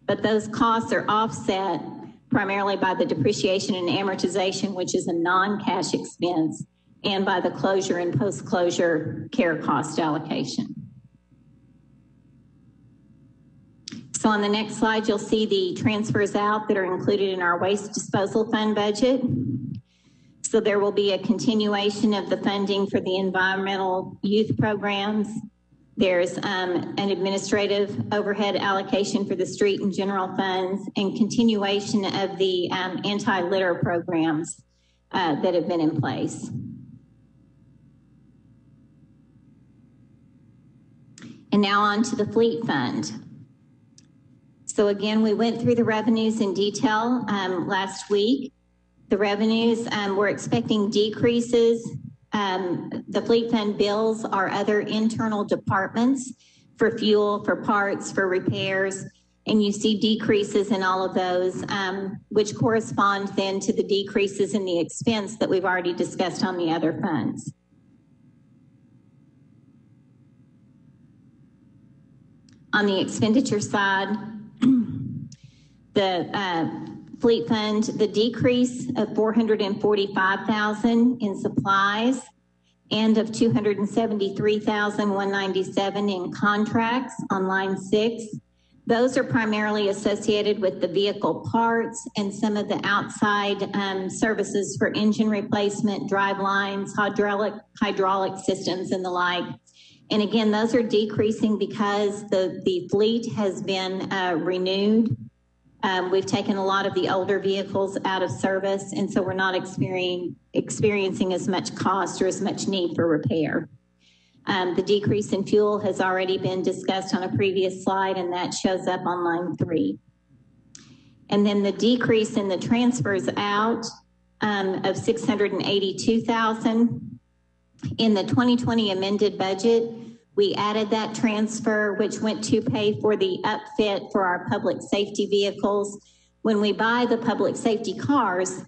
But those costs are offset primarily by the depreciation and amortization, which is a non-cash expense, and by the closure and post-closure care cost allocation. So on the next slide, you'll see the transfers out that are included in our waste disposal fund budget. So there will be a continuation of the funding for the environmental youth programs. There's an administrative overhead allocation for the street and general funds and continuation of the anti-litter programs that have been in place. And now on to the fleet fund. So again, we went through the revenues in detail last week. The revenues, we're expecting decreases. The fleet fund bills our other internal departments for fuel, for parts, for repairs, and you see decreases in all of those, which correspond then to the decreases in the expense that we've already discussed on the other funds. On the expenditure side, the fleet fund, the decrease of $445,000 in supplies and of $273,197 in contracts on line 6. Those are primarily associated with the vehicle parts and some of the outside services for engine replacement, drive lines, hydraulic systems and the like. And again, those are decreasing because the fleet has been renewed. We've taken a lot of the older vehicles out of service, and so we're not experiencing as much cost or as much need for repair. The decrease in fuel has already been discussed on a previous slide, and that shows up on line 3. And then the decrease in the transfers out of $682,000. In the 2020 amended budget, We added that transfer, which went to pay for the upfit for our public safety vehicles. When we buy the public safety cars,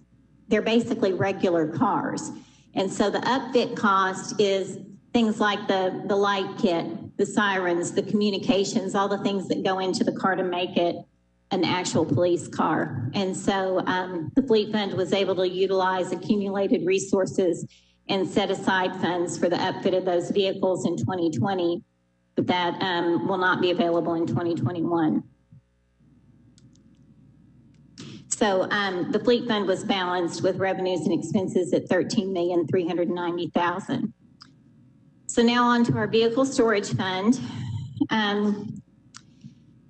they're basically regular cars. And so the upfit cost is things like the light kit, the sirens, the communications, all the things that go into the car to make it an actual police car. And so the Fleet Fund was able to utilize accumulated resources and set aside funds for the upfit of those vehicles in 2020, but that will not be available in 2021. So the Fleet Fund was balanced with revenues and expenses at $13,390,000. So now on to our Vehicle Storage Fund.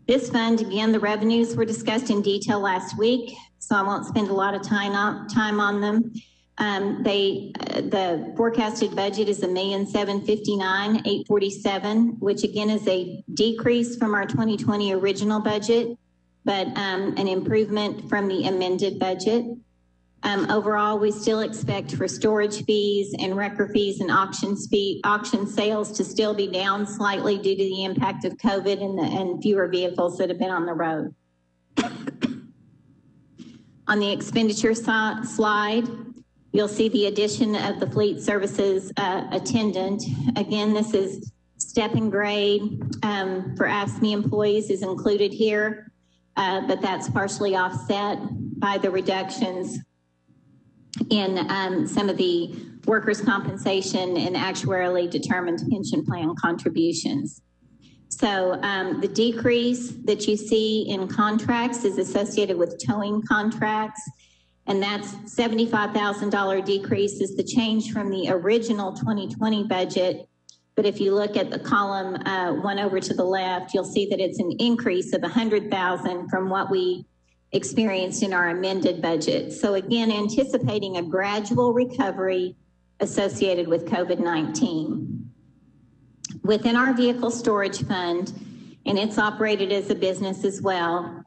This fund, again, the revenues were discussed in detail last week, so I won't spend a lot of time on them. The forecasted budget is $1,759,847, which again is a decrease from our 2020 original budget, but an improvement from the amended budget. Overall, we still expect for storage fees and wrecker fees and auction sales to still be down slightly due to the impact of COVID and fewer vehicles that have been on the road. On the expenditure slide, you'll see the addition of the fleet services attendant. Again, this is step and grade for AFSCME employees is included here, but that's partially offset by the reductions in some of the workers' compensation and actuarially determined pension plan contributions. So the decrease that you see in contracts is associated with towing contracts, and that's $75,000 decrease is the change from the original 2020 budget. But if you look at the column one over to the left, you'll see that it's an increase of $100,000 from what we experienced in our amended budget. So again, anticipating a gradual recovery associated with COVID-19. Within our vehicle storage fund, and it's operated as a business as well,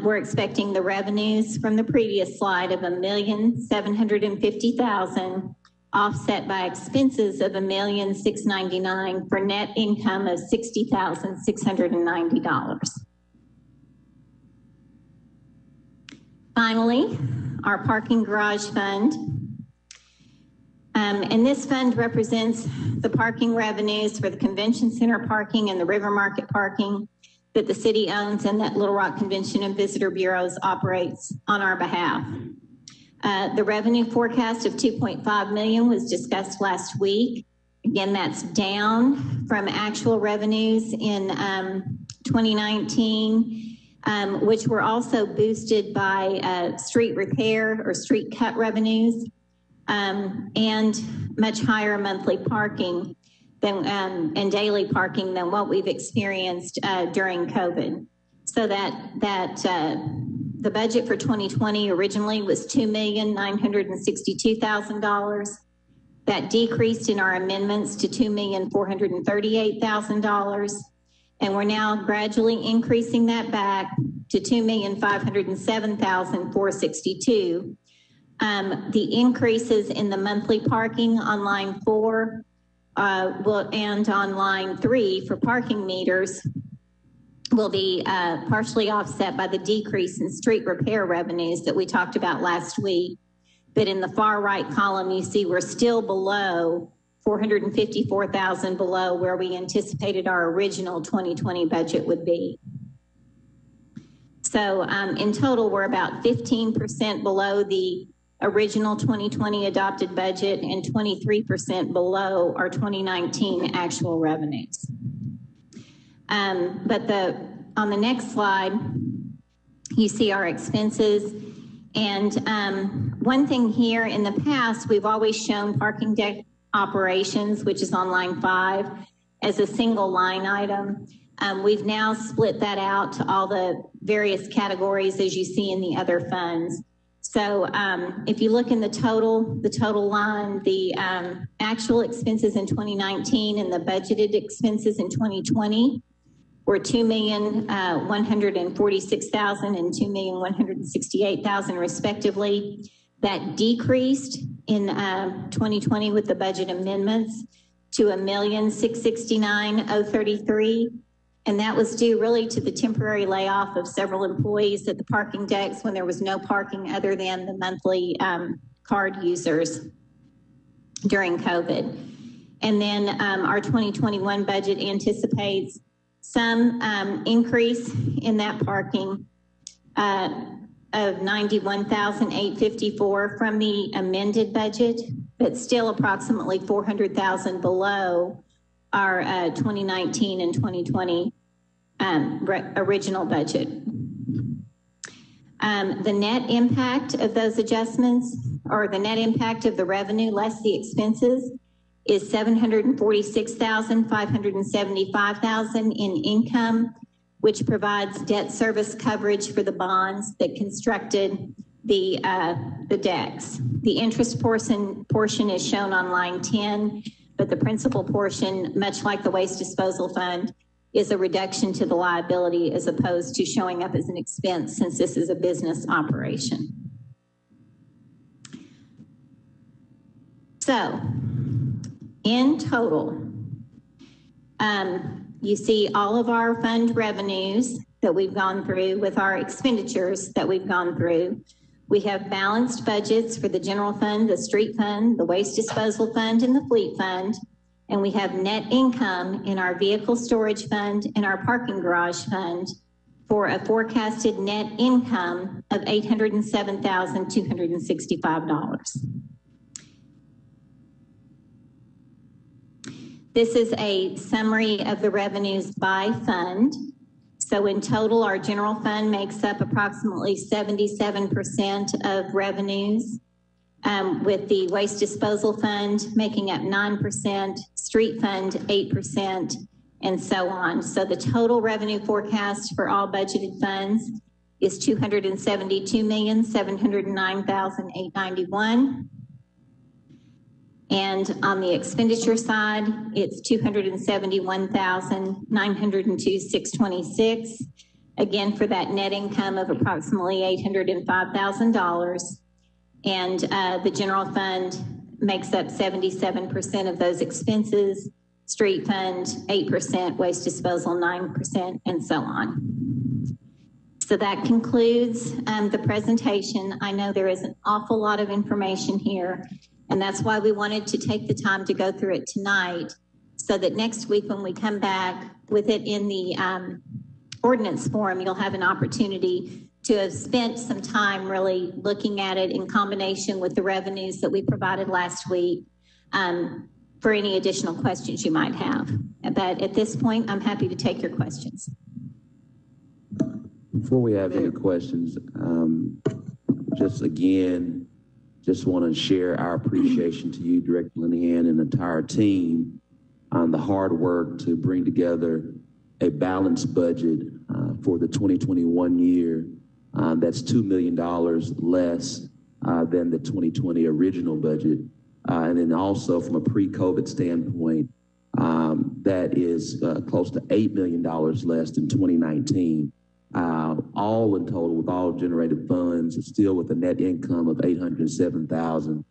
we're expecting the revenues from the previous slide of $1,750,000 offset by expenses of $1,699,000 for net income of $60,690. Finally, our parking garage fund. And this fund represents the parking revenues for the convention center parking and the River Market parking that the city owns and that Little Rock Convention and Visitor Bureaus operates on our behalf. The revenue forecast of $2.5 million was discussed last week. Again, that's down from actual revenues in 2019. Which were also boosted by street repair or street cut revenues and much higher monthly parking than, and daily parking than what we've experienced during COVID. So the budget for 2020 originally was $2,962,000. That decreased in our amendments to $2,438,000. And we're now gradually increasing that back to $2,507,462. The increases in the monthly parking on line 4 and on line 3 for parking meters will be partially offset by the decrease in street repair revenues that we talked about last week. But in the far right column, you see we're still below $454,000 below where we anticipated our original 2020 budget would be. So in total, we're about 15% below the original 2020 adopted budget and 23% below our 2019 actual revenues. But on the next slide, you see our expenses. And one thing here in the past, we've always shown parking deck operations, which is on line 5, as a single line item. We've now split that out to all the various categories as you see in the other funds. So if you look in the total line, the actual expenses in 2019 and the budgeted expenses in 2020 were $2,146,000 and $2,168,000 respectively. That decreased in 2020 with the budget amendments. to $1,669,033. And that was due really to the temporary layoff of several employees at the parking decks when there was no parking other than the monthly card users during COVID. And then our 2021 budget anticipates some increase in that parking of $91,854 from the amended budget, but still approximately $400,000 below our 2019 and 2020 original budget. The net impact of those adjustments, or the net impact of the revenue less the expenses, is $746,575,000 in income, which provides debt service coverage for the bonds that constructed the decks. The interest portion is shown on line 10, but the principal portion, much like the waste disposal fund, is a reduction to the liability as opposed to showing up as an expense since this is a business operation. So, in total, you see all of our fund revenues that we've gone through with our expenditures that we've gone through. We have balanced budgets for the general fund, the street fund, the waste disposal fund, and the fleet fund. And we have net income in our vehicle storage fund and our parking garage fund for a forecasted net income of $807,265. This is a summary of the revenues by fund. So in total, our general fund makes up approximately 77% of revenues, with the waste disposal fund making up 9%, street fund 8%, and so on. So the total revenue forecast for all budgeted funds is $272,709,891. And on the expenditure side, it's $271,902,626. Again, for that net income of approximately $805,000. And the general fund makes up 77% of those expenses, street fund 8%, waste disposal 9%, and so on. So that concludes the presentation. I know there is an awful lot of information here, and that's why we wanted to take the time to go through it tonight, so that next week when we come back with it in the ordinance form, you'll have an opportunity to have spent some time really looking at it in combination with the revenues that we provided last week for any additional questions you might have. But at this point, I'm happy to take your questions. Before we have any questions, just want to share our appreciation to you, Director Linehan, and the entire team on the hard work to bring together a balanced budget for the 2021 year. That's $2 million less than the 2020 original budget. And then also from a pre-COVID standpoint, that is close to $8 million less than 2019. All in total, with all generated funds, still with a net income of $807,000.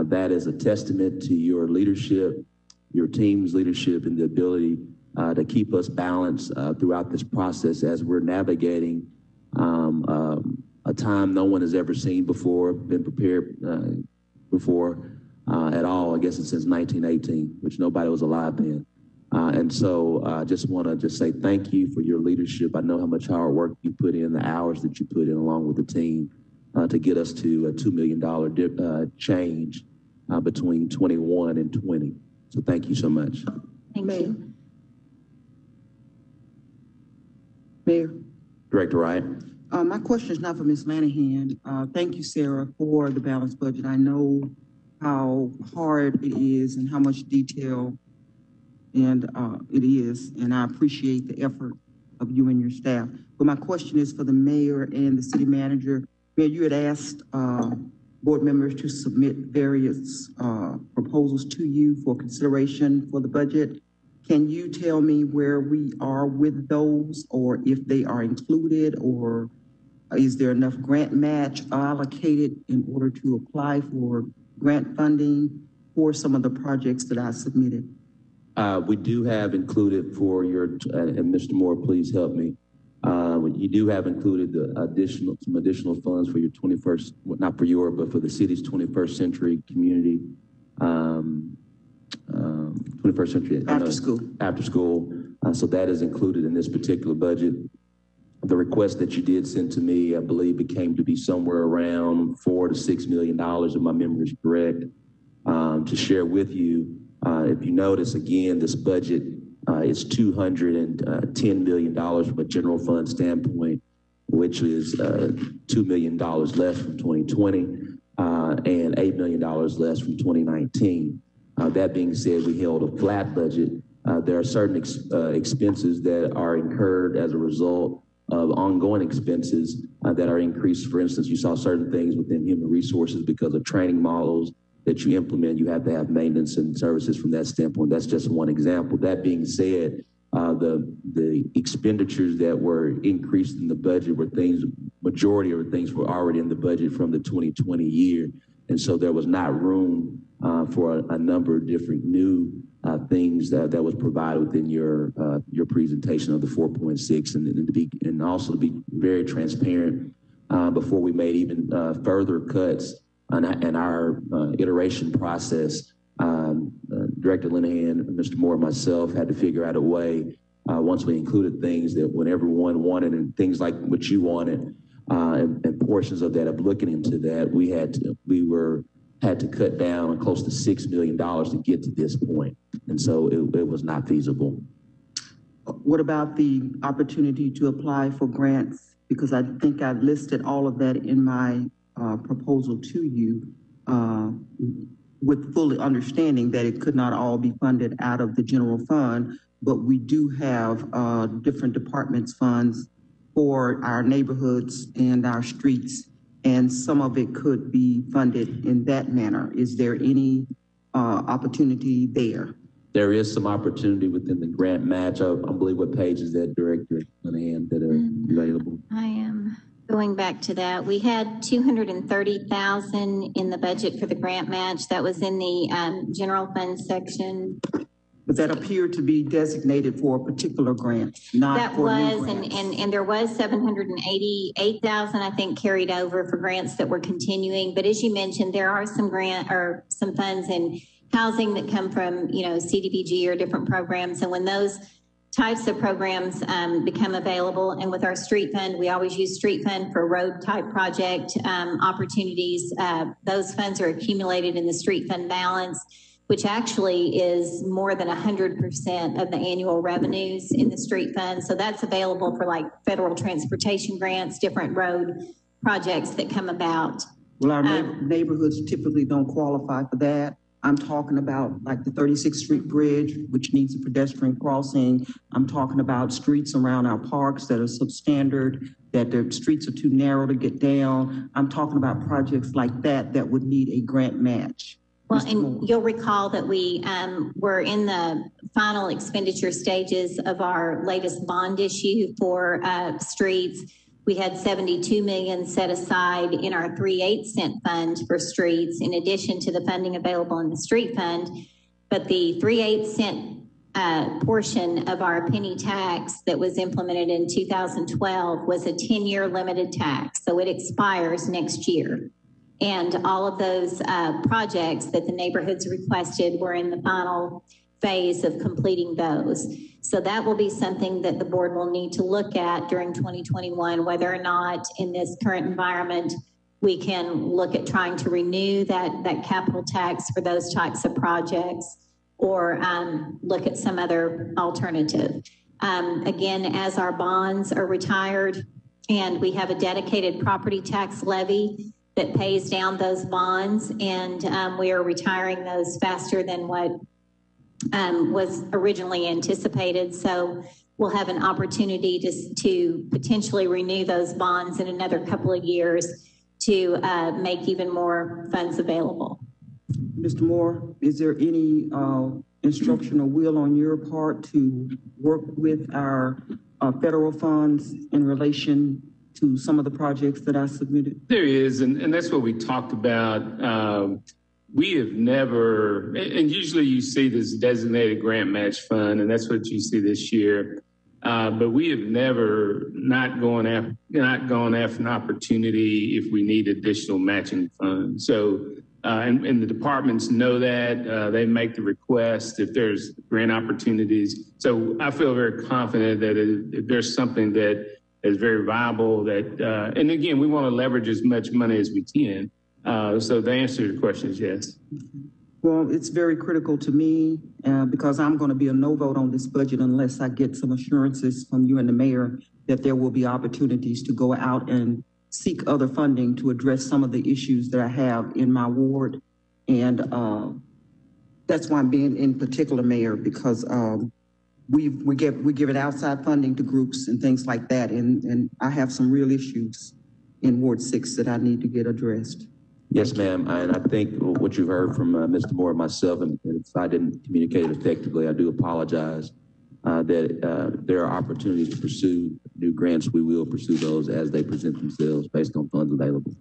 That is a testament to your leadership, your team's leadership, and the ability to keep us balanced throughout this process as we're navigating a time no one has ever seen before, been prepared before at all, I guess, since 1918, which nobody was alive then. And so I just want to say thank you for your leadership. I know how much hard work you put in, the hours that you put in along with the team to get us to a $2 million change between 21 and 20. So thank you so much. Thank you. Mayor. Director Wright. My question is not for Ms. Lanahan. Thank you, Sarah, for the balanced budget. I know how hard it is and how much detail and it is, and I appreciate the effort of you and your staff. But my question is for the mayor and the city manager. Mayor, you had asked board members to submit various proposals to you for consideration for the budget. Can you tell me where we are with those, or if they are included, or is there enough grant match allocated in order to apply for grant funding for some of the projects that I submitted? We do have included for your, and Mr. Moore, please help me. You do have included some additional funds for your 21st, not for your, but for the city's 21st century community, 21st century after school. So that is included in this particular budget. The request that you did send to me, I believe it came to be somewhere around $4 to $6 million, if my memory is correct. To share with you, if you notice, again, this budget is $210 million from a general fund standpoint, which is $2 million less from 2020 and $8 million less from 2019. That being said, we held a flat budget. There are certain expenses that are incurred as a result of ongoing expenses that are increased. For instance, you saw certain things within human resources because of training models that you implement. You have to have maintenance and services from that standpoint. That's just one example. That being said, the expenditures that were increased in the budget were things, majority of things were already in the budget from the 2020 year. And so there was not room for a number of different new things that was provided within your presentation of the 4.6, and also to be very transparent before we made even further cuts in our iteration process. Director Linehan, Mr. Moore, and myself had to figure out a way once we included things that when everyone wanted and things like what you wanted and portions of that of looking into that, we had to cut down close to $6 million to get to this point. And so it was not feasible. What about the opportunity to apply for grants? Because I think I listed all of that in my proposal to you with fully understanding that it could not all be funded out of the general fund, but we do have different departments funds for our neighborhoods and our streets, and some of it could be funded in that manner. Is there any opportunity there? There is some opportunity within the grant match. I believe what page is that, Director Linehan, that are available? I am going back to that. We had $230,000 in the budget for the grant match. That was in the general fund section. But that appeared to be designated for a particular grant, not that for was, and there was $788,000, I think, carried over for grants that were continuing. But as you mentioned, there are some some funds in housing that come from, CDBG or different programs. And when those types of programs become available, and with our street fund, we always use street fund for road type project opportunities. Those funds are accumulated in the street fund balance, which actually is more than 100% of the annual revenues in the street fund. So that's available for like federal transportation grants, different road projects that come about. Well, our neighborhoods typically don't qualify for that. I'm talking about like the 36th Street Bridge, which needs a pedestrian crossing. I'm talking about streets around our parks that are substandard, that the streets are too narrow to get down. I'm talking about projects like that that would need a grant match. Well, and you'll recall that we were in the final expenditure stages of our latest bond issue for streets. We had $72 million set aside in our 3/8 cent fund for streets, in addition to the funding available in the street fund. But the 3/8 cent portion of our penny tax that was implemented in 2012 was a 10-year limited tax. So it expires next year. And all of those projects that the neighborhoods requested were in the final phase of completing those. So that will be something that the board will need to look at during 2021, whether or not in this current environment, we can look at trying to renew that capital tax for those types of projects, or look at some other alternative. Again, as our bonds are retired and we have a dedicated property tax levy that pays down those bonds, and we are retiring those faster than what was originally anticipated. So we'll have an opportunity to potentially renew those bonds in another couple of years to make even more funds available. Mr. Moore, is there any instruction or will on your part to work with our federal funds in relation to some of the projects that I submitted? There is, and that's what we talked about we have never, and usually you see this designated grant match fund, and that's what you see this year. But we have never not gone after an opportunity if we need additional matching funds. So, and the departments know that they make the request if there's grant opportunities. So I feel very confident that if there's something that is very viable, that, and again, we want to leverage as much money as we can. So the answer to your question is yes. Well, it's very critical to me because I'm going to be a no vote on this budget unless I get some assurances from you and the mayor that there will be opportunities to go out and seek other funding to address some of the issues that I have in my ward. And that's why I'm being in particular, Mayor, because we give it outside funding to groups and things like that. And I have some real issues in Ward 6 that I need to get addressed. Yes, ma'am. And I think what you've heard from Mr. Moore and myself, and if I didn't communicate it effectively, I do apologize, that there are opportunities to pursue new grants. We will pursue those as they present themselves based on funds available.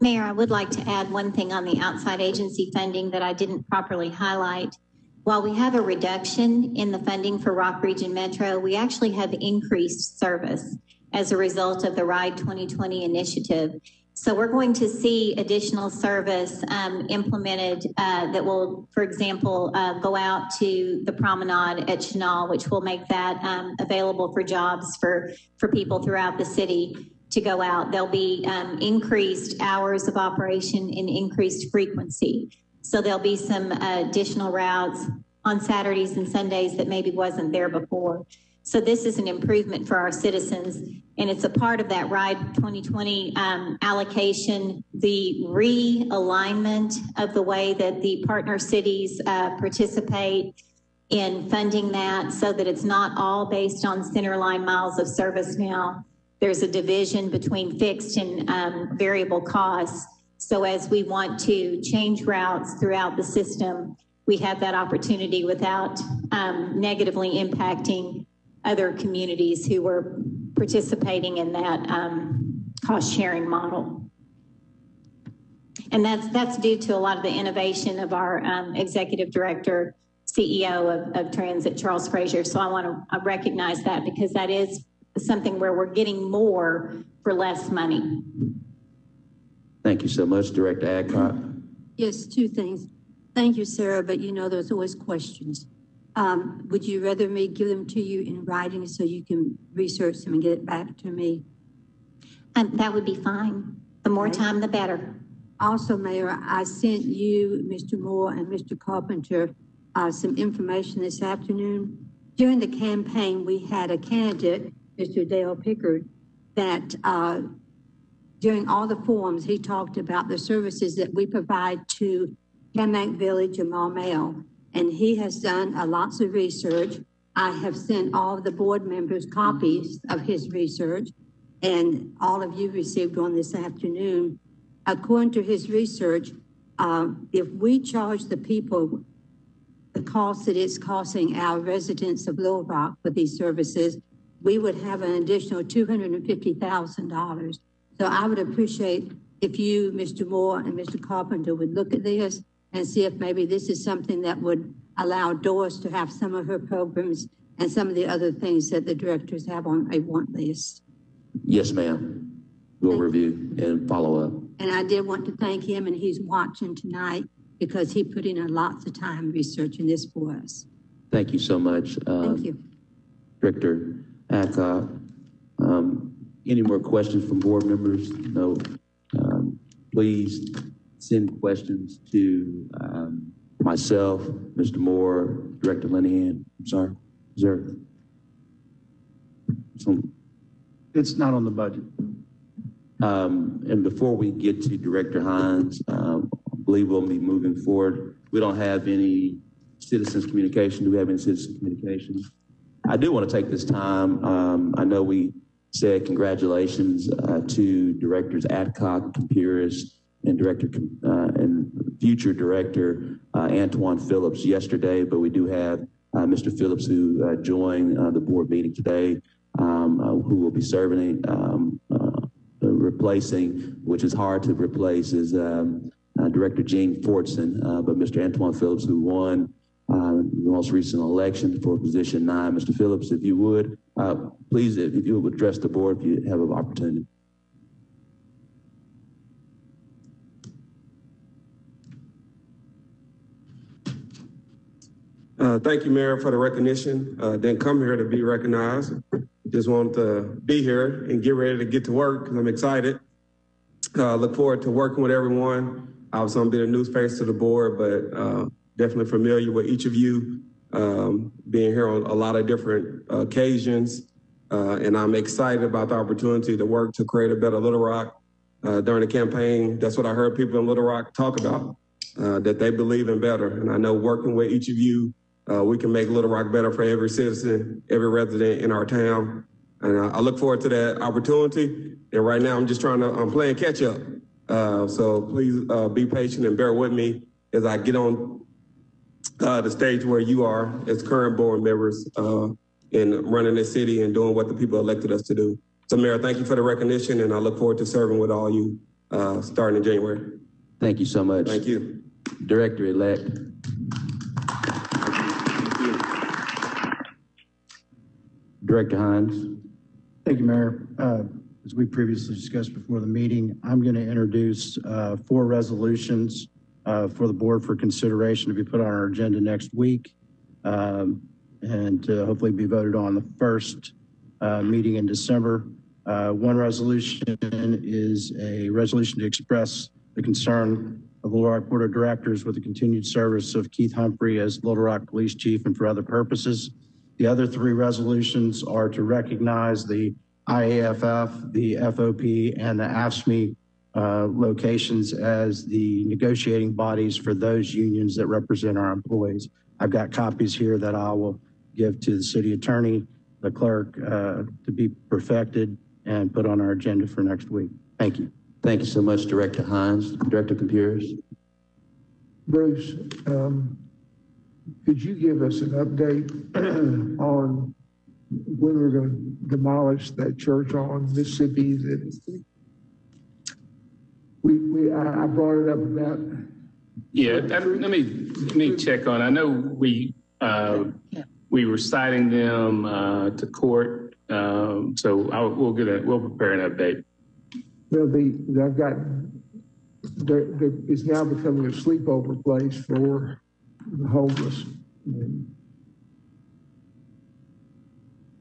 Mayor, I would like to add one thing on the outside agency funding that I didn't properly highlight. While we have a reduction in the funding for Rock Region Metro, we actually have increased service as a result of the RIDE 2020 initiative. So we're going to see additional service implemented that will, for example, go out to the promenade at Chenal, which will make that available for jobs for people throughout the city to go out. There'll be increased hours of operation and increased frequency. So there'll be some additional routes on Saturdays and Sundays that maybe wasn't there before. So this is an improvement for our citizens, and it's a part of that RIDE 2020 allocation, the realignment of the way that the partner cities participate in funding that so that it's not all based on centerline miles of service now. There's a division between fixed and variable costs. So as we want to change routes throughout the system, we have that opportunity without negatively impacting other communities who were participating in that cost sharing model. And that's due to a lot of the innovation of our executive director, CEO of Transit, Charles Frazier. So I want to recognize that because that is something where we're getting more for less money. Thank you so much, Director Adcock. Yes, two things. Thank you, Sarah, but you know there's always questions. Would you rather me give them to you in writing so you can research them and get it back to me? That would be fine. The more time, the better. Also, Mayor, I sent you, Mr. Moore and Mr. Carpenter, some information this afternoon. During the campaign, we had a candidate, Mr. Dale Pickard, that during all the forums, he talked about the services that we provide to Kamak Village and Maumelle. And he has done lots of research. I have sent all of the board members copies of his research, and all of you received one this afternoon. According to his research, if we charge the people the cost that it's costing our residents of Little Rock for these services, we would have an additional $250,000. So I would appreciate if you, Mr. Moore and Mr. Carpenter, would look at this and see if maybe this is something that would allow Doris to have some of her programs and some of the other things that the directors have on a want list. Yes, ma'am. We'll review and follow up. And I did want to thank him, and he's watching tonight because he put in lots of time researching this for us. Thank you so much. Thank you. Director Adcock. Any more questions from board members? No. Please send questions to myself, Mr. Moore, Director Linehan. I'm sorry. Is there some? It's not on the budget. And before we get to Director Hines, I believe we'll be moving forward. We don't have any citizens communication. Do we have any citizen communication? I do want to take this time. I know we said congratulations to Directors Adcock, Compuris, and and future Director Antoine Phillips yesterday, but we do have Mr. Phillips who joined the board meeting today, who will be serving replacing, which is hard to replace, is Director Gene Fortson, but Mr. Antoine Phillips, who won the most recent election for position 9. Mr. Phillips, if you would, please, if you would address the board if you have an opportunity. Thank you, Mayor, for the recognition. Didn't come here to be recognized. Just want to be here and get ready to get to work because I'm excited. Look forward to working with everyone. Obviously, I'm being a new face to the board, but definitely familiar with each of you, being here on a lot of different occasions. And I'm excited about the opportunity to work to create a better Little Rock during the campaign. That's what I heard people in Little Rock talk about, that they believe in better. And I know working with each of you, we can make Little Rock better for every citizen, every resident in our town. And I look forward to that opportunity. And right now I'm just I'm playing catch up. So please be patient and bear with me as I get on the stage where you are as current board members in running this city and doing what the people elected us to do. So Mayor, thank you for the recognition, and I look forward to serving with all you starting in January. Thank you so much. Thank you. Director-elect. Director Hines. Thank you, Mayor. As we previously discussed before the meeting, I'm going to introduce 4 resolutions for the board for consideration to be put on our agenda next week and hopefully be voted on the first meeting in December. One resolution is a resolution to express the concern of the Little Rock Board of Directors with the continued service of Keith Humphrey as Little Rock Police Chief and for other purposes. The other 3 resolutions are to recognize the IAFF, the FOP, and the AFSCME locations as the negotiating bodies for those unions that represent our employees. I've got copies here that I will give to the city attorney, the clerk, to be perfected and put on our agenda for next week. Thank you. Thank you so much, Director Hines. Director Computers. Bruce, could you give us an update on when we're going to demolish that church on Mississippi? I brought it up about. Yeah, let me check on. I know we were citing them to court, so we'll prepare an update. Well, it's now becoming a sleepover place for the homeless.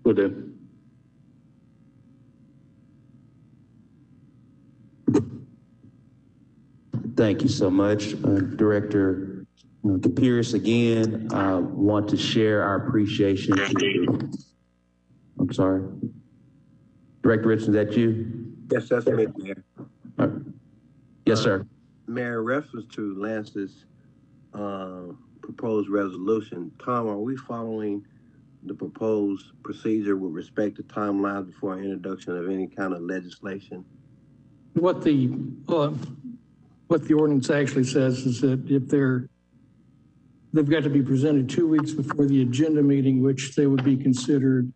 Will do. Thank you so much, Director Pierce. Again, want to share our appreciation to, I'm sorry. Director Richardson, is that you? Yes, that's me, Mayor. Yes, sir. Mayor, in reference to Lance's proposed resolution, Tom, are we following the proposed procedure with respect to timelines before introduction of any kind of legislation? What the ordinance actually says is that if they've got to be presented 2 weeks before the agenda meeting, which they would be considered.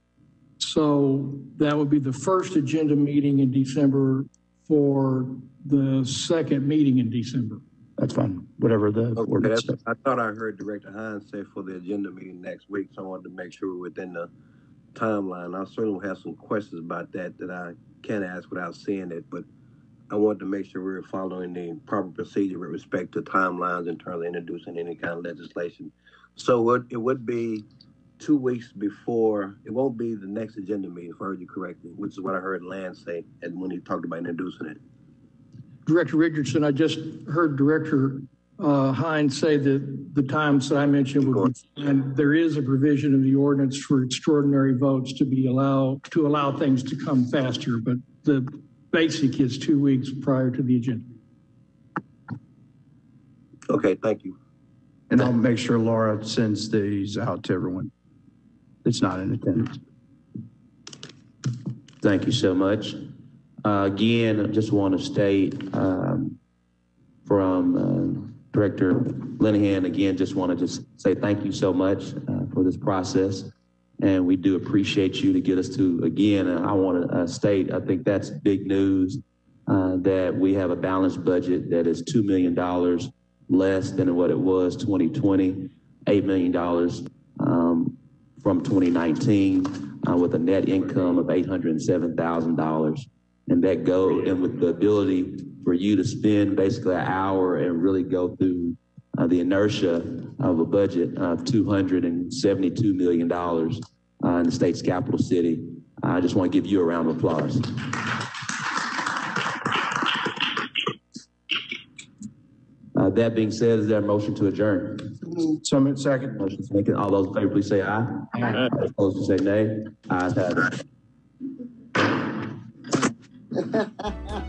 So that would be the first agenda meeting in December for the second meeting in December. That's fine. Whatever the ordinance says. I thought I heard Director Hines say for the agenda meeting next week, so I wanted to make sure we're within the timeline. I certainly have some questions about that I can't ask without seeing it, but I wanted to make sure we were following the proper procedure with respect to timelines in terms of introducing any kind of legislation. So it would be 2 weeks before, it won't be the next agenda meeting, if I heard you correctly, which is what I heard Lance say when he talked about introducing it. Director Richardson, I just heard Director Hines say that the times that I mentioned would be, and there is a provision in the ordinance for extraordinary votes to allow things to come faster, but the basic is 2 weeks prior to the agenda. Okay, thank you. And I'll make sure Laura sends these out to everyone that's not in attendance. Thank you so much. Again, I just want to state from Director Linehan, again, just want to say thank you so much for this process. And we do appreciate you to get us to, again, I want to state, I think that's big news that we have a balanced budget that is $2 million less than what it was 2020, $8 million from 2019, with a net income of $807,000. And that and with the ability for you to spend basically an hour and really go through the inertia of a budget of $272 million in the state's capital city. I just want to give you a round of applause. That being said, is there a motion to adjourn? So moved. Second. Motion second. All those in favor, please say aye. Aye. Opposed, say nay. Ayes have it.